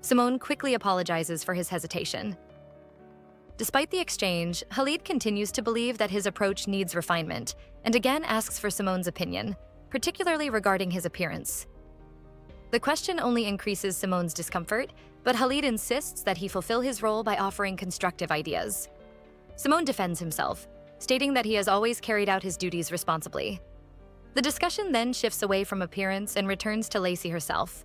Simone quickly apologizes for his hesitation. Despite the exchange, Haleed continues to believe that his approach needs refinement and again asks for Simone's opinion, particularly regarding his appearance. The question only increases Simone's discomfort, but Haleed insists that he fulfill his role by offering constructive ideas. Simone defends himself, stating that he has always carried out his duties responsibly. The discussion then shifts away from appearance and returns to Lacey herself.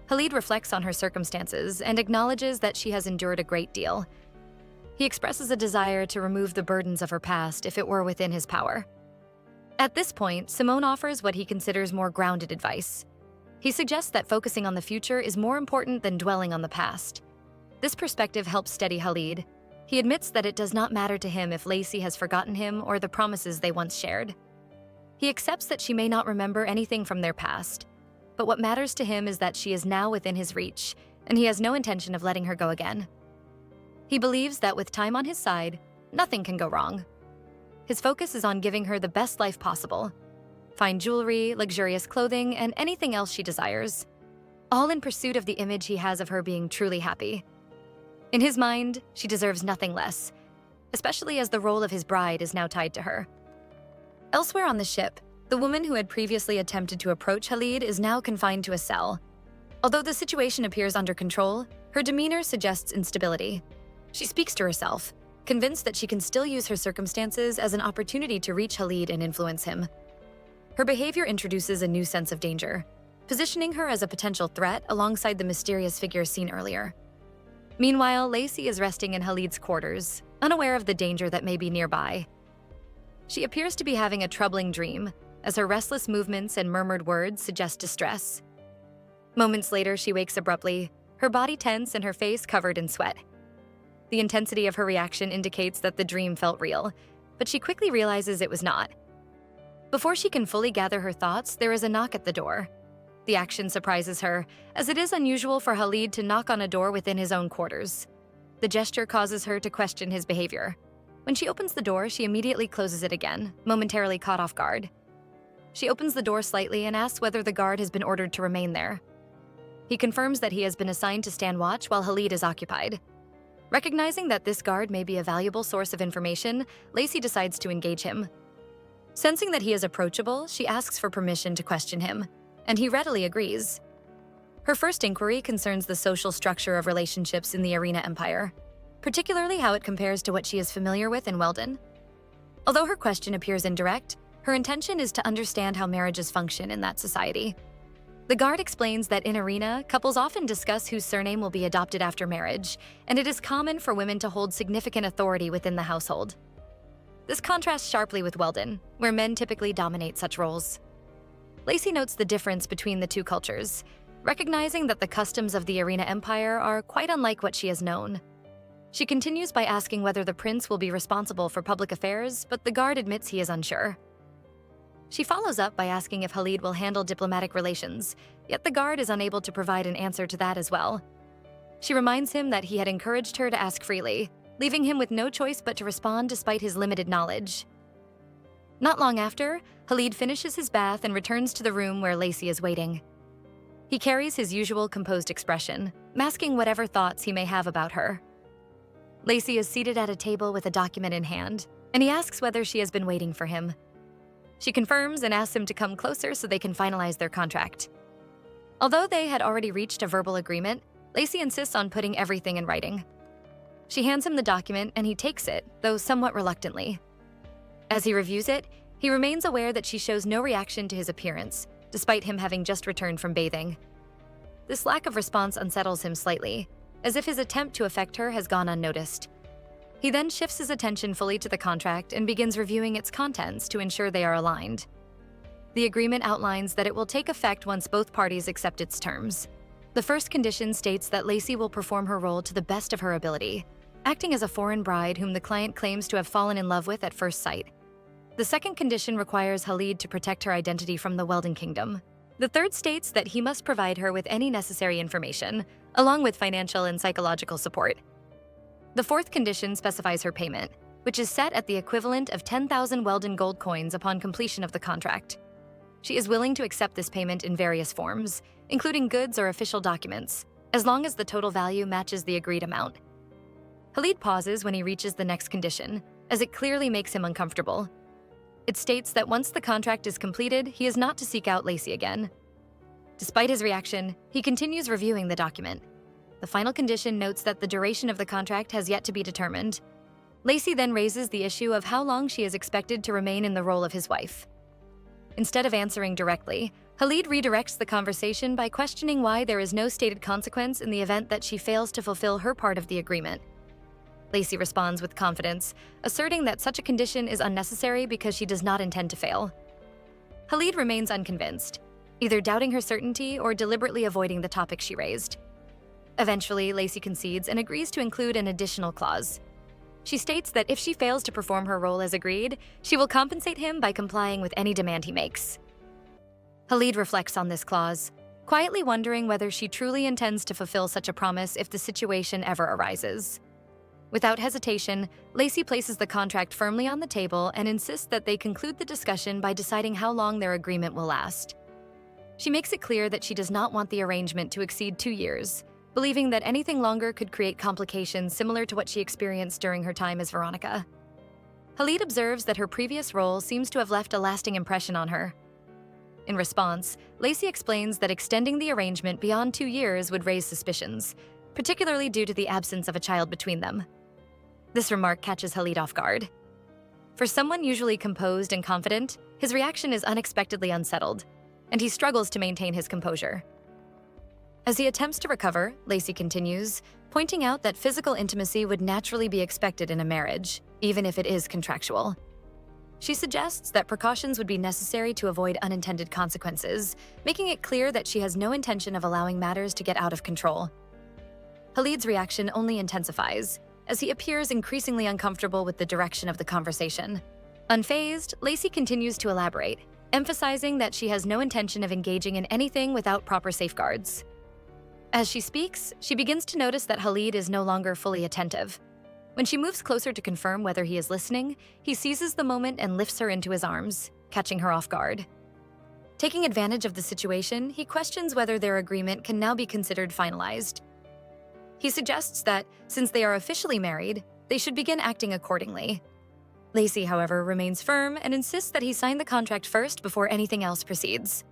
Haleed reflects on her circumstances and acknowledges that she has endured a great deal. He expresses a desire to remove the burdens of her past if it were within his power. At this point, Simone offers what he considers more grounded advice. He suggests that focusing on the future is more important than dwelling on the past. This perspective helps steady Haleed. He admits that it does not matter to him if Lacey has forgotten him or the promises they once shared. He accepts that she may not remember anything from their past, but what matters to him is that she is now within his reach, and he has no intention of letting her go again. He believes that with time on his side, nothing can go wrong. His focus is on giving her the best life possible. Fine jewelry, luxurious clothing, and anything else she desires, all in pursuit of the image he has of her being truly happy. In his mind, she deserves nothing less, especially as the role of his bride is now tied to her. Elsewhere on the ship, the woman who had previously attempted to approach Haleed is now confined to a cell. Although the situation appears under control, her demeanor suggests instability. She speaks to herself, convinced that she can still use her circumstances as an opportunity to reach Haleed and influence him. Her behavior introduces a new sense of danger, positioning her as a potential threat alongside the mysterious figure seen earlier. Meanwhile, Lacey is resting in Haleed's quarters, unaware of the danger that may be nearby. She appears to be having a troubling dream, as her restless movements and murmured words suggest distress. Moments later, she wakes abruptly, her body tense and her face covered in sweat. The intensity of her reaction indicates that the dream felt real, but she quickly realizes it was not. Before she can fully gather her thoughts, there is a knock at the door. The action surprises her, as it is unusual for Haleed to knock on a door within his own quarters. The gesture causes her to question his behavior. When she opens the door, she immediately closes it again, momentarily caught off guard. She opens the door slightly and asks whether the guard has been ordered to remain there. He confirms that he has been assigned to stand watch while Haleed is occupied. Recognizing that this guard may be a valuable source of information, Lacey decides to engage him. Sensing that he is approachable, she asks for permission to question him, and he readily agrees. Her first inquiry concerns the social structure of relationships in the Arena Empire, particularly how it compares to what she is familiar with in Weldon. Although her question appears indirect, her intention is to understand how marriages function in that society. The guard explains that in Arena, couples often discuss whose surname will be adopted after marriage, and it is common for women to hold significant authority within the household. This contrasts sharply with Weldon, where men typically dominate such roles. Lacey notes the difference between the two cultures, recognizing that the customs of the Arena Empire are quite unlike what she has known. She continues by asking whether the prince will be responsible for public affairs, but the guard admits he is unsure. She follows up by asking if Haleed will handle diplomatic relations, yet the guard is unable to provide an answer to that as well. She reminds him that he had encouraged her to ask freely, leaving him with no choice but to respond despite his limited knowledge. Not long after, Haleed finishes his bath and returns to the room where Lacey is waiting. He carries his usual composed expression, masking whatever thoughts he may have about her. Lacey is seated at a table with a document in hand, and he asks whether she has been waiting for him. She confirms and asks him to come closer so they can finalize their contract. Although they had already reached a verbal agreement, Lacey insists on putting everything in writing. She hands him the document and he takes it, though somewhat reluctantly. As he reviews it, he remains aware that she shows no reaction to his appearance, despite him having just returned from bathing. This lack of response unsettles him slightly, as if his attempt to affect her has gone unnoticed. He then shifts his attention fully to the contract and begins reviewing its contents to ensure they are aligned. The agreement outlines that it will take effect once both parties accept its terms. The first condition states that Lacey will perform her role to the best of her ability, acting as a foreign bride whom the client claims to have fallen in love with at first sight. The second condition requires Haleed to protect her identity from the Weldon Kingdom. The third states that he must provide her with any necessary information, along with financial and psychological support. The fourth condition specifies her payment, which is set at the equivalent of 10,000 Weldon gold coins upon completion of the contract. She is willing to accept this payment in various forms, including goods or official documents, as long as the total value matches the agreed amount. Haleed pauses when he reaches the next condition, as it clearly makes him uncomfortable. It states that once the contract is completed, he is not to seek out Lacey again. Despite his reaction, he continues reviewing the document. The final condition notes that the duration of the contract has yet to be determined. Lacey then raises the issue of how long she is expected to remain in the role of his wife. Instead of answering directly, Haleed redirects the conversation by questioning why there is no stated consequence in the event that she fails to fulfill her part of the agreement. Lacey responds with confidence, asserting that such a condition is unnecessary because she does not intend to fail. Haleed remains unconvinced, either doubting her certainty or deliberately avoiding the topic she raised. Eventually, Lacey concedes and agrees to include an additional clause. She states that if she fails to perform her role as agreed, she will compensate him by complying with any demand he makes. Haleed reflects on this clause, quietly wondering whether she truly intends to fulfill such a promise if the situation ever arises. Without hesitation, Lacey places the contract firmly on the table and insists that they conclude the discussion by deciding how long their agreement will last. She makes it clear that she does not want the arrangement to exceed 2 years, believing that anything longer could create complications similar to what she experienced during her time as Veronica. Haleed observes that her previous role seems to have left a lasting impression on her. In response, Lacey explains that extending the arrangement beyond 2 years would raise suspicions, particularly due to the absence of a child between them. This remark catches Haleed off guard. For someone usually composed and confident, his reaction is unexpectedly unsettled, and he struggles to maintain his composure. As he attempts to recover, Lacey continues, pointing out that physical intimacy would naturally be expected in a marriage, even if it is contractual. She suggests that precautions would be necessary to avoid unintended consequences, making it clear that she has no intention of allowing matters to get out of control. Haleed's reaction only intensifies, as he appears increasingly uncomfortable with the direction of the conversation. Unfazed, Lacey continues to elaborate, emphasizing that she has no intention of engaging in anything without proper safeguards. As she speaks, she begins to notice that Haleed is no longer fully attentive. When she moves closer to confirm whether he is listening, he seizes the moment and lifts her into his arms, catching her off guard. Taking advantage of the situation, he questions whether their agreement can now be considered finalized. He suggests that, since they are officially married, they should begin acting accordingly. Lacey, however, remains firm and insists that he sign the contract first before anything else proceeds.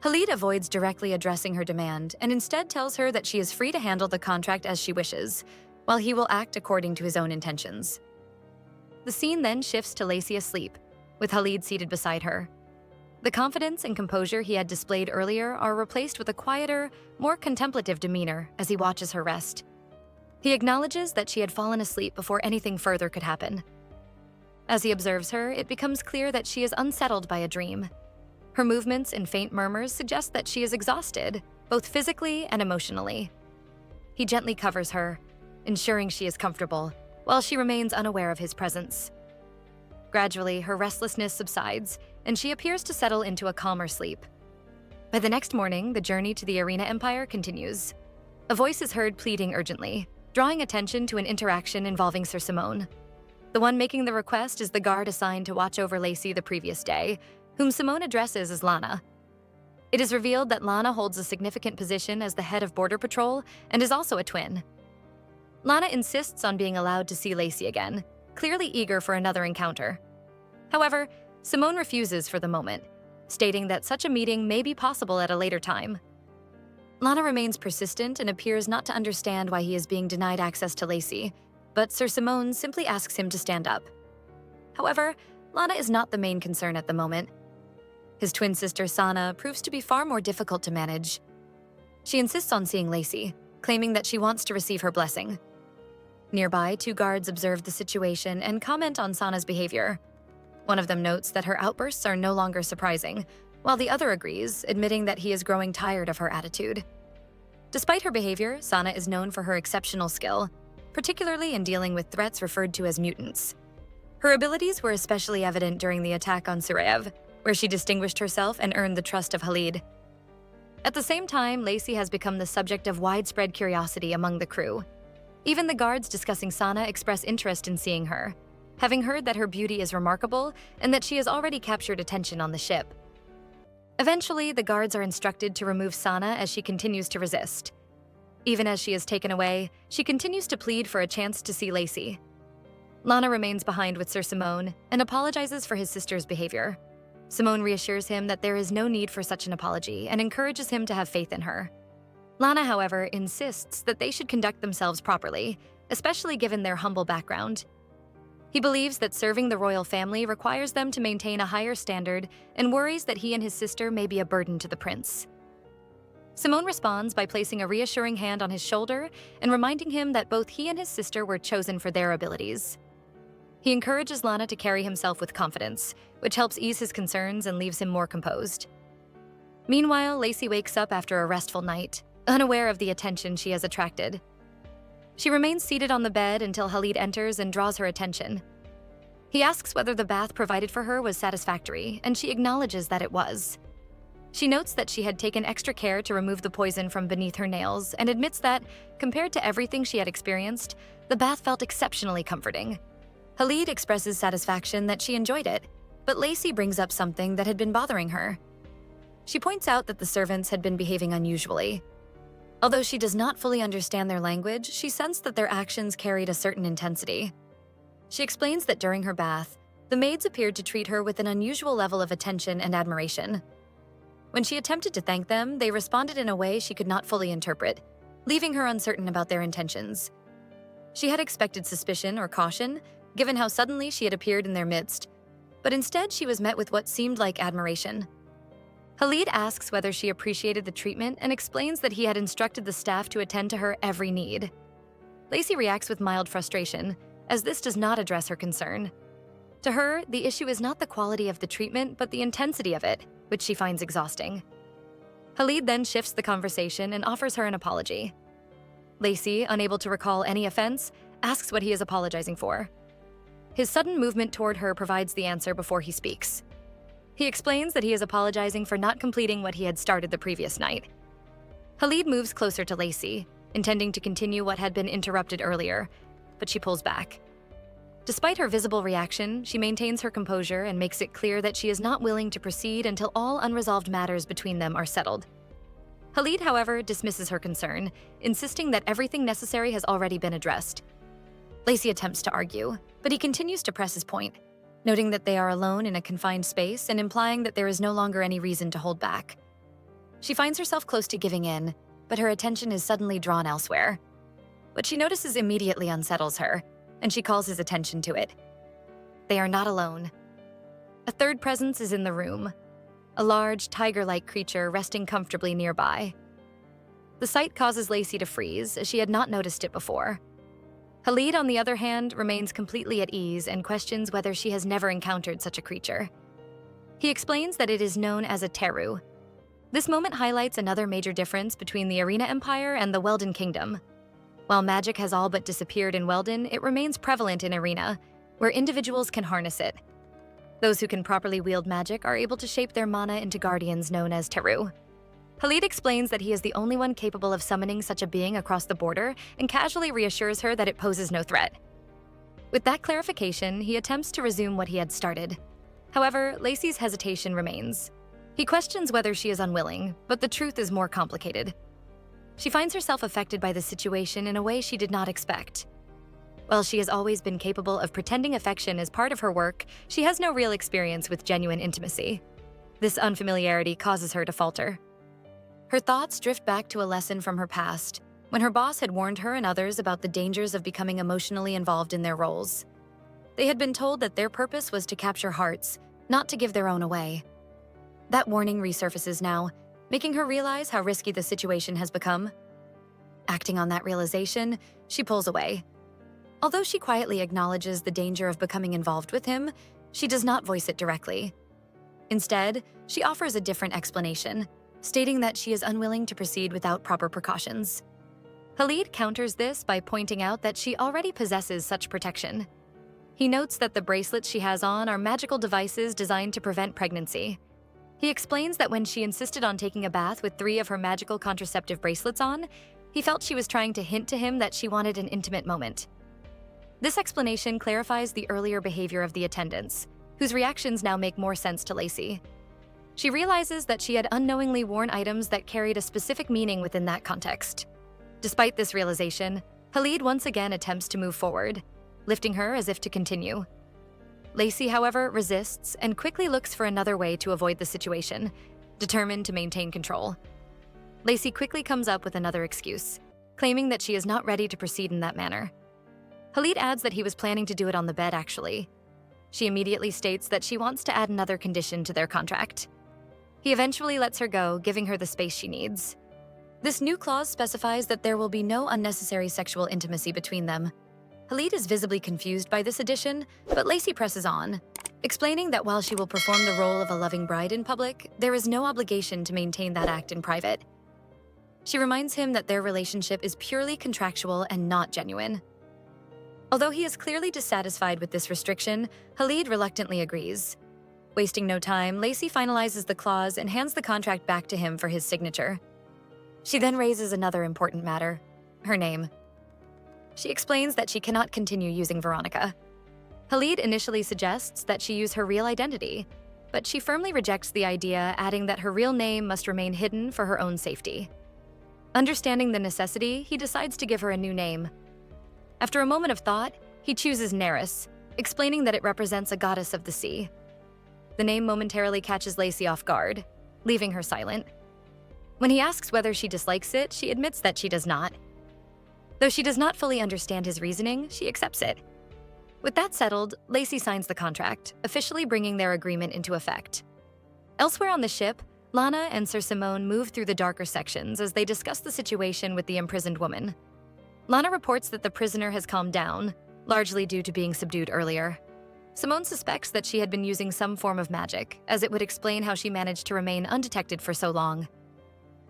Haleed avoids directly addressing her demand and instead tells her that she is free to handle the contract as she wishes, while he will act according to his own intentions. The scene then shifts to Lacey asleep, with Haleed seated beside her. The confidence and composure he had displayed earlier are replaced with a quieter, more contemplative demeanor as he watches her rest. He acknowledges that she had fallen asleep before anything further could happen. As he observes her, it becomes clear that she is unsettled by a dream. Her movements and faint murmurs suggest that she is exhausted, both physically and emotionally. He gently covers her, ensuring she is comfortable, while she remains unaware of his presence. Gradually, her restlessness subsides, and she appears to settle into a calmer sleep. By the next morning, the journey to the Arena Empire continues. A voice is heard pleading urgently, drawing attention to an interaction involving Sir Simone. The one making the request is the guard assigned to watch over Lacey the previous day, whom Simone addresses as Lana. It is revealed that Lana holds a significant position as the head of Border Patrol and is also a twin. Lana insists on being allowed to see Lacey again, clearly eager for another encounter. However, Simone refuses for the moment, stating that such a meeting may be possible at a later time. Lana remains persistent and appears not to understand why he is being denied access to Lacey, but Sir Simone simply asks him to stand up. However, Lana is not the main concern at the moment. His twin sister Sana proves to be far more difficult to manage. She insists on seeing Lacey, claiming that she wants to receive her blessing. Nearby, 2 guards observe the situation and comment on Sana's behavior. One of them notes that her outbursts are no longer surprising, while the other agrees, admitting that he is growing tired of her attitude. Despite her behavior, Sana is known for her exceptional skill, particularly in dealing with threats referred to as mutants. Her abilities were especially evident during the attack on Surev, where she distinguished herself and earned the trust of Haleed. At the same time, Lacey has become the subject of widespread curiosity among the crew. Even the guards discussing Sana express interest in seeing her, having heard that her beauty is remarkable and that she has already captured attention on the ship. Eventually, the guards are instructed to remove Sana as she continues to resist. Even as she is taken away, she continues to plead for a chance to see Lacey. Lana remains behind with Sir Simone and apologizes for his sister's behavior. Simone reassures him that there is no need for such an apology and encourages him to have faith in her. Lana, however, insists that they should conduct themselves properly, especially given their humble background. He believes that serving the royal family requires them to maintain a higher standard and worries that he and his sister may be a burden to the prince. Simone responds by placing a reassuring hand on his shoulder and reminding him that both he and his sister were chosen for their abilities. He encourages Lana to carry himself with confidence, which helps ease his concerns and leaves him more composed. Meanwhile, Lacey wakes up after a restful night, unaware of the attention she has attracted. She remains seated on the bed until Haleed enters and draws her attention. He asks whether the bath provided for her was satisfactory, and she acknowledges that it was. She notes that she had taken extra care to remove the poison from beneath her nails and admits that, compared to everything she had experienced, the bath felt exceptionally comforting. Haleed expresses satisfaction that she enjoyed it, but Lacey brings up something that had been bothering her. She points out that the servants had been behaving unusually. Although she does not fully understand their language, she sensed that their actions carried a certain intensity. She explains that during her bath, the maids appeared to treat her with an unusual level of attention and admiration. When she attempted to thank them, they responded in a way she could not fully interpret, leaving her uncertain about their intentions. She had expected suspicion or caution, given how suddenly she had appeared in their midst, but instead she was met with what seemed like admiration. Haleed asks whether she appreciated the treatment and explains that he had instructed the staff to attend to her every need. Lacey reacts with mild frustration, as this does not address her concern. To her, the issue is not the quality of the treatment, but the intensity of it, which she finds exhausting. Haleed then shifts the conversation and offers her an apology. Lacey, unable to recall any offense, asks what he is apologizing for. His sudden movement toward her provides the answer before he speaks. He explains that he is apologizing for not completing what he had started the previous night. Haleed moves closer to Lacey, intending to continue what had been interrupted earlier, but she pulls back. Despite her visible reaction, she maintains her composure and makes it clear that she is not willing to proceed until all unresolved matters between them are settled. Haleed, however, dismisses her concern, insisting that everything necessary has already been addressed. Lacey attempts to argue, but he continues to press his point, noting that they are alone in a confined space and implying that there is no longer any reason to hold back. She finds herself close to giving in, but her attention is suddenly drawn elsewhere. What she notices immediately unsettles her, and she calls his attention to it. They are not alone. A third presence is in the room, a large, tiger-like creature resting comfortably nearby. The sight causes Lacey to freeze, as she had not noticed it before. Haleed, on the other hand, remains completely at ease and questions whether she has never encountered such a creature. He explains that it is known as a teru. This moment highlights another major difference between the Arena Empire and the Weldon Kingdom. While magic has all but disappeared in Weldon, it remains prevalent in Arena, where individuals can harness it. Those who can properly wield magic are able to shape their mana into guardians known as teru. Haleed explains that he is the only one capable of summoning such a being across the border and casually reassures her that it poses no threat. With that clarification, he attempts to resume what he had started. However, Lacey's hesitation remains. He questions whether she is unwilling, but the truth is more complicated. She finds herself affected by the situation in a way she did not expect. While she has always been capable of pretending affection as part of her work, she has no real experience with genuine intimacy. This unfamiliarity causes her to falter. Her thoughts drift back to a lesson from her past, when her boss had warned her and others about the dangers of becoming emotionally involved in their roles. They had been told that their purpose was to capture hearts, not to give their own away. That warning resurfaces now, making her realize how risky the situation has become. Acting on that realization, she pulls away. Although she quietly acknowledges the danger of becoming involved with him, she does not voice it directly. Instead, she offers a different explanation, stating that she is unwilling to proceed without proper precautions. Haleed counters this by pointing out that she already possesses such protection. He notes that the bracelets she has on are magical devices designed to prevent pregnancy. He explains that when she insisted on taking a bath with 3 of her magical contraceptive bracelets on, he felt she was trying to hint to him that she wanted an intimate moment. This explanation clarifies the earlier behavior of the attendants, whose reactions now make more sense to Lacey. She realizes that she had unknowingly worn items that carried a specific meaning within that context. Despite this realization, Haleed once again attempts to move forward, lifting her as if to continue. Lacey, however, resists and quickly looks for another way to avoid the situation, determined to maintain control. Lacey quickly comes up with another excuse, claiming that she is not ready to proceed in that manner. Haleed adds that he was planning to do it on the bed, actually. She immediately states that she wants to add another condition to their contract. He eventually lets her go, giving her the space she needs. This new clause specifies that there will be no unnecessary sexual intimacy between them. Haleed is visibly confused by this addition, but Lacey presses on, explaining that while she will perform the role of a loving bride in public, there is no obligation to maintain that act in private. She reminds him that their relationship is purely contractual and not genuine. Although he is clearly dissatisfied with this restriction, Haleed reluctantly agrees. Wasting no time, Lacey finalizes the clause and hands the contract back to him for his signature. She then raises another important matter: her name. She explains that she cannot continue using Veronica. Haleed initially suggests that she use her real identity, but she firmly rejects the idea, adding that her real name must remain hidden for her own safety. Understanding the necessity, he decides to give her a new name. After a moment of thought, he chooses Neris, explaining that it represents a goddess of the sea. The name momentarily catches Lacey off guard, leaving her silent. When he asks whether she dislikes it, she admits that she does not. Though she does not fully understand his reasoning, she accepts it. With that settled, Lacey signs the contract, officially bringing their agreement into effect. Elsewhere on the ship, Lana and Sir Simone move through the darker sections as they discuss the situation with the imprisoned woman. Lana reports that the prisoner has calmed down, largely due to being subdued earlier. Simone suspects that she had been using some form of magic, as it would explain how she managed to remain undetected for so long.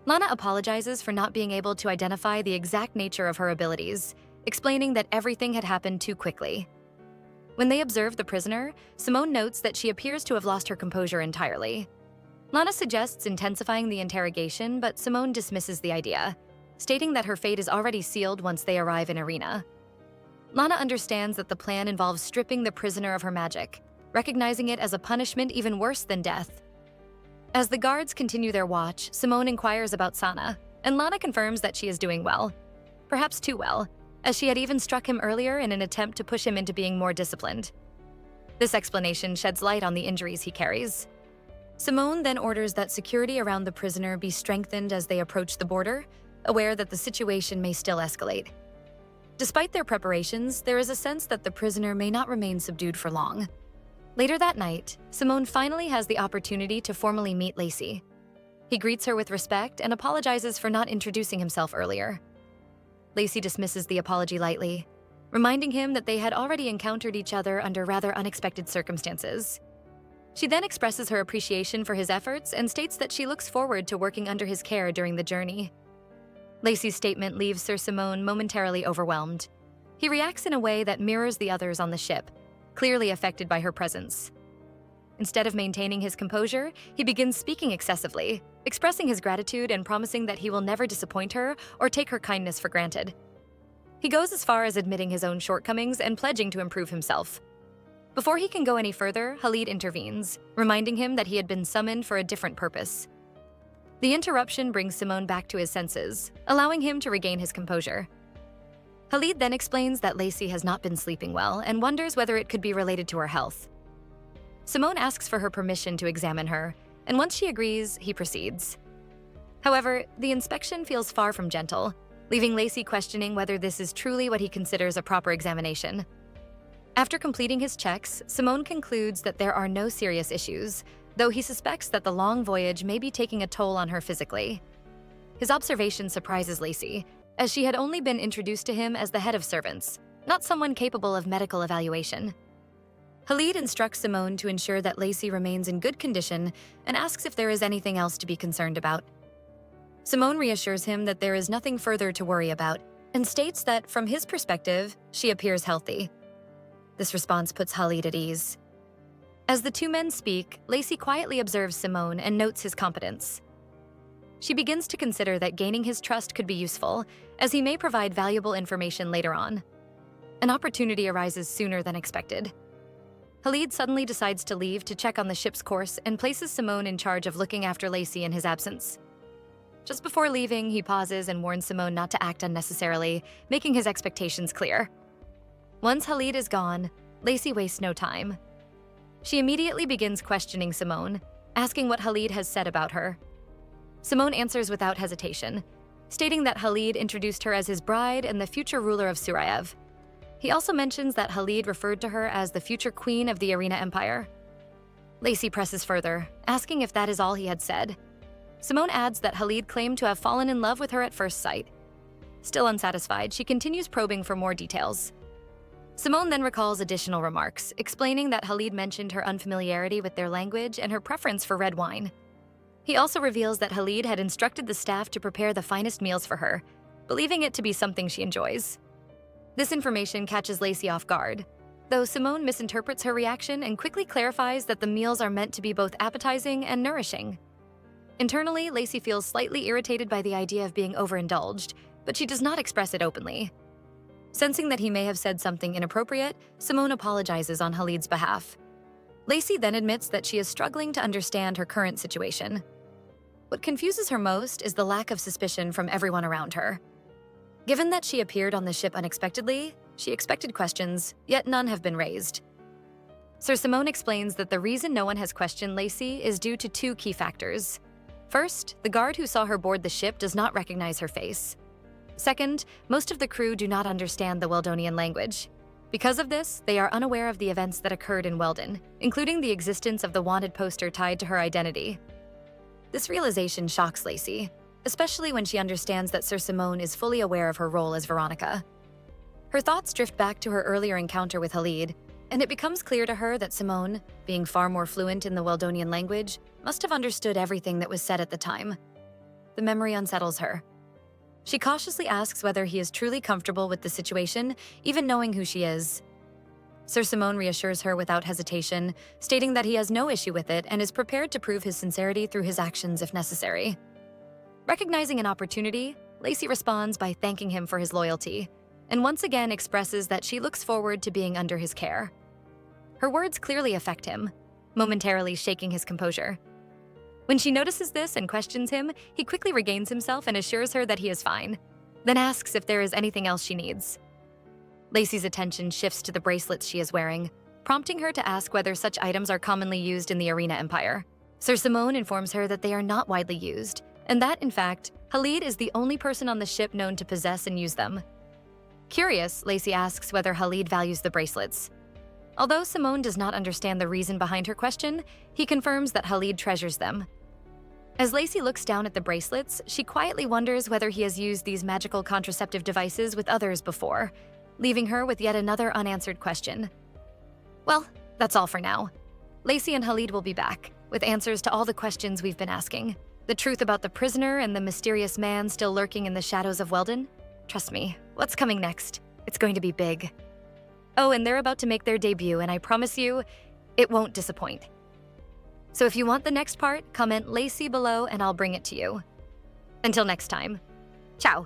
Lana apologizes for not being able to identify the exact nature of her abilities, explaining that everything had happened too quickly. When they observe the prisoner, Simone notes that she appears to have lost her composure entirely. Lana suggests intensifying the interrogation, but Simone dismisses the idea, stating that her fate is already sealed once they arrive in Arena. Lana understands that the plan involves stripping the prisoner of her magic, recognizing it as a punishment even worse than death. As the guards continue their watch, Simone inquires about Sana, and Lana confirms that she is doing well. Perhaps too well, as she had even struck him earlier in an attempt to push him into being more disciplined. This explanation sheds light on the injuries he carries. Simone then orders that security around the prisoner be strengthened as they approach the border, aware that the situation may still escalate. Despite their preparations, there is a sense that the prisoner may not remain subdued for long. Later that night, Simone finally has the opportunity to formally meet Lacey. He greets her with respect and apologizes for not introducing himself earlier. Lacey dismisses the apology lightly, reminding him that they had already encountered each other under rather unexpected circumstances. She then expresses her appreciation for his efforts and states that she looks forward to working under his care during the journey. Lacey's statement leaves Sir Simone momentarily overwhelmed. He reacts in a way that mirrors the others on the ship, clearly affected by her presence. Instead of maintaining his composure, he begins speaking excessively, expressing his gratitude and promising that he will never disappoint her or take her kindness for granted. He goes as far as admitting his own shortcomings and pledging to improve himself. Before he can go any further, Haleed intervenes, reminding him that he had been summoned for a different purpose. The interruption brings Simone back to his senses, allowing him to regain his composure. Haleed then explains that Lacey has not been sleeping well and wonders whether it could be related to her health. Simone asks for her permission to examine her, and once she agrees, he proceeds. However, the inspection feels far from gentle, leaving Lacey questioning whether this is truly what he considers a proper examination. After completing his checks, Simone concludes that there are no serious issues, though he suspects that the long voyage may be taking a toll on her physically. His observation surprises Lacey, as she had only been introduced to him as the head of servants, not someone capable of medical evaluation. Haleed instructs Simone to ensure that Lacey remains in good condition and asks if there is anything else to be concerned about. Simone reassures him that there is nothing further to worry about and states that, from his perspective, she appears healthy. This response puts Haleed at ease. As the two men speak, Lacey quietly observes Simone and notes his competence. She begins to consider that gaining his trust could be useful, as he may provide valuable information later on. An opportunity arises sooner than expected. Haleed suddenly decides to leave to check on the ship's course and places Simone in charge of looking after Lacey in his absence. Just before leaving, he pauses and warns Simone not to act unnecessarily, making his expectations clear. Once Haleed is gone, Lacey wastes no time. She immediately begins questioning Simone, asking what Haleed has said about her. Simone answers without hesitation, stating that Haleed introduced her as his bride and the future ruler of Surayev. He also mentions that Haleed referred to her as the future queen of the Arena Empire. Lacey presses further, asking if that is all he had said. Simone adds that Haleed claimed to have fallen in love with her at first sight. Still unsatisfied, she continues probing for more details. Simone then recalls additional remarks, explaining that Haleed mentioned her unfamiliarity with their language and her preference for red wine. He also reveals that Haleed had instructed the staff to prepare the finest meals for her, believing it to be something she enjoys. This information catches Lacey off guard, though Simone misinterprets her reaction and quickly clarifies that the meals are meant to be both appetizing and nourishing. Internally, Lacey feels slightly irritated by the idea of being overindulged, but she does not express it openly. Sensing that he may have said something inappropriate, Simone apologizes on Haleed's behalf. Lacey then admits that she is struggling to understand her current situation. What confuses her most is the lack of suspicion from everyone around her. Given that she appeared on the ship unexpectedly, she expected questions, yet none have been raised. Sir Simone explains that the reason no one has questioned Lacey is due to two key factors. First, the guard who saw her board the ship does not recognize her face. Second, most of the crew do not understand the Weldonian language. Because of this, they are unaware of the events that occurred in Weldon, including the existence of the wanted poster tied to her identity. This realization shocks Lacey, especially when she understands that Sir Simone is fully aware of her role as Veronica. Her thoughts drift back to her earlier encounter with Haleed, and it becomes clear to her that Simone, being far more fluent in the Weldonian language, must have understood everything that was said at the time. The memory unsettles her. She cautiously asks whether he is truly comfortable with the situation, even knowing who she is. Sir Simone reassures her without hesitation, stating that he has no issue with it and is prepared to prove his sincerity through his actions if necessary. Recognizing an opportunity, Lacey responds by thanking him for his loyalty, and once again expresses that she looks forward to being under his care. Her words clearly affect him, momentarily shaking his composure. When she notices this and questions him, he quickly regains himself and assures her that he is fine, then asks if there is anything else she needs. Lacey's attention shifts to the bracelets she is wearing, prompting her to ask whether such items are commonly used in the Arena Empire. Sir Simone informs her that they are not widely used, and that, in fact, Haleed is the only person on the ship known to possess and use them. Curious, Lacey asks whether Haleed values the bracelets. Although Simone does not understand the reason behind her question, he confirms that Haleed treasures them. As Lacey looks down at the bracelets, she quietly wonders whether he has used these magical contraceptive devices with others before, leaving her with yet another unanswered question. Well, that's all for now. Lacey and Haleed will be back, with answers to all the questions we've been asking. The truth about the prisoner and the mysterious man still lurking in the shadows of Weldon? Trust me, what's coming next? It's going to be big. Oh, and they're about to make their debut, and I promise you, it won't disappoint. So if you want the next part, comment Lacey below and I'll bring it to you. Until next time, ciao.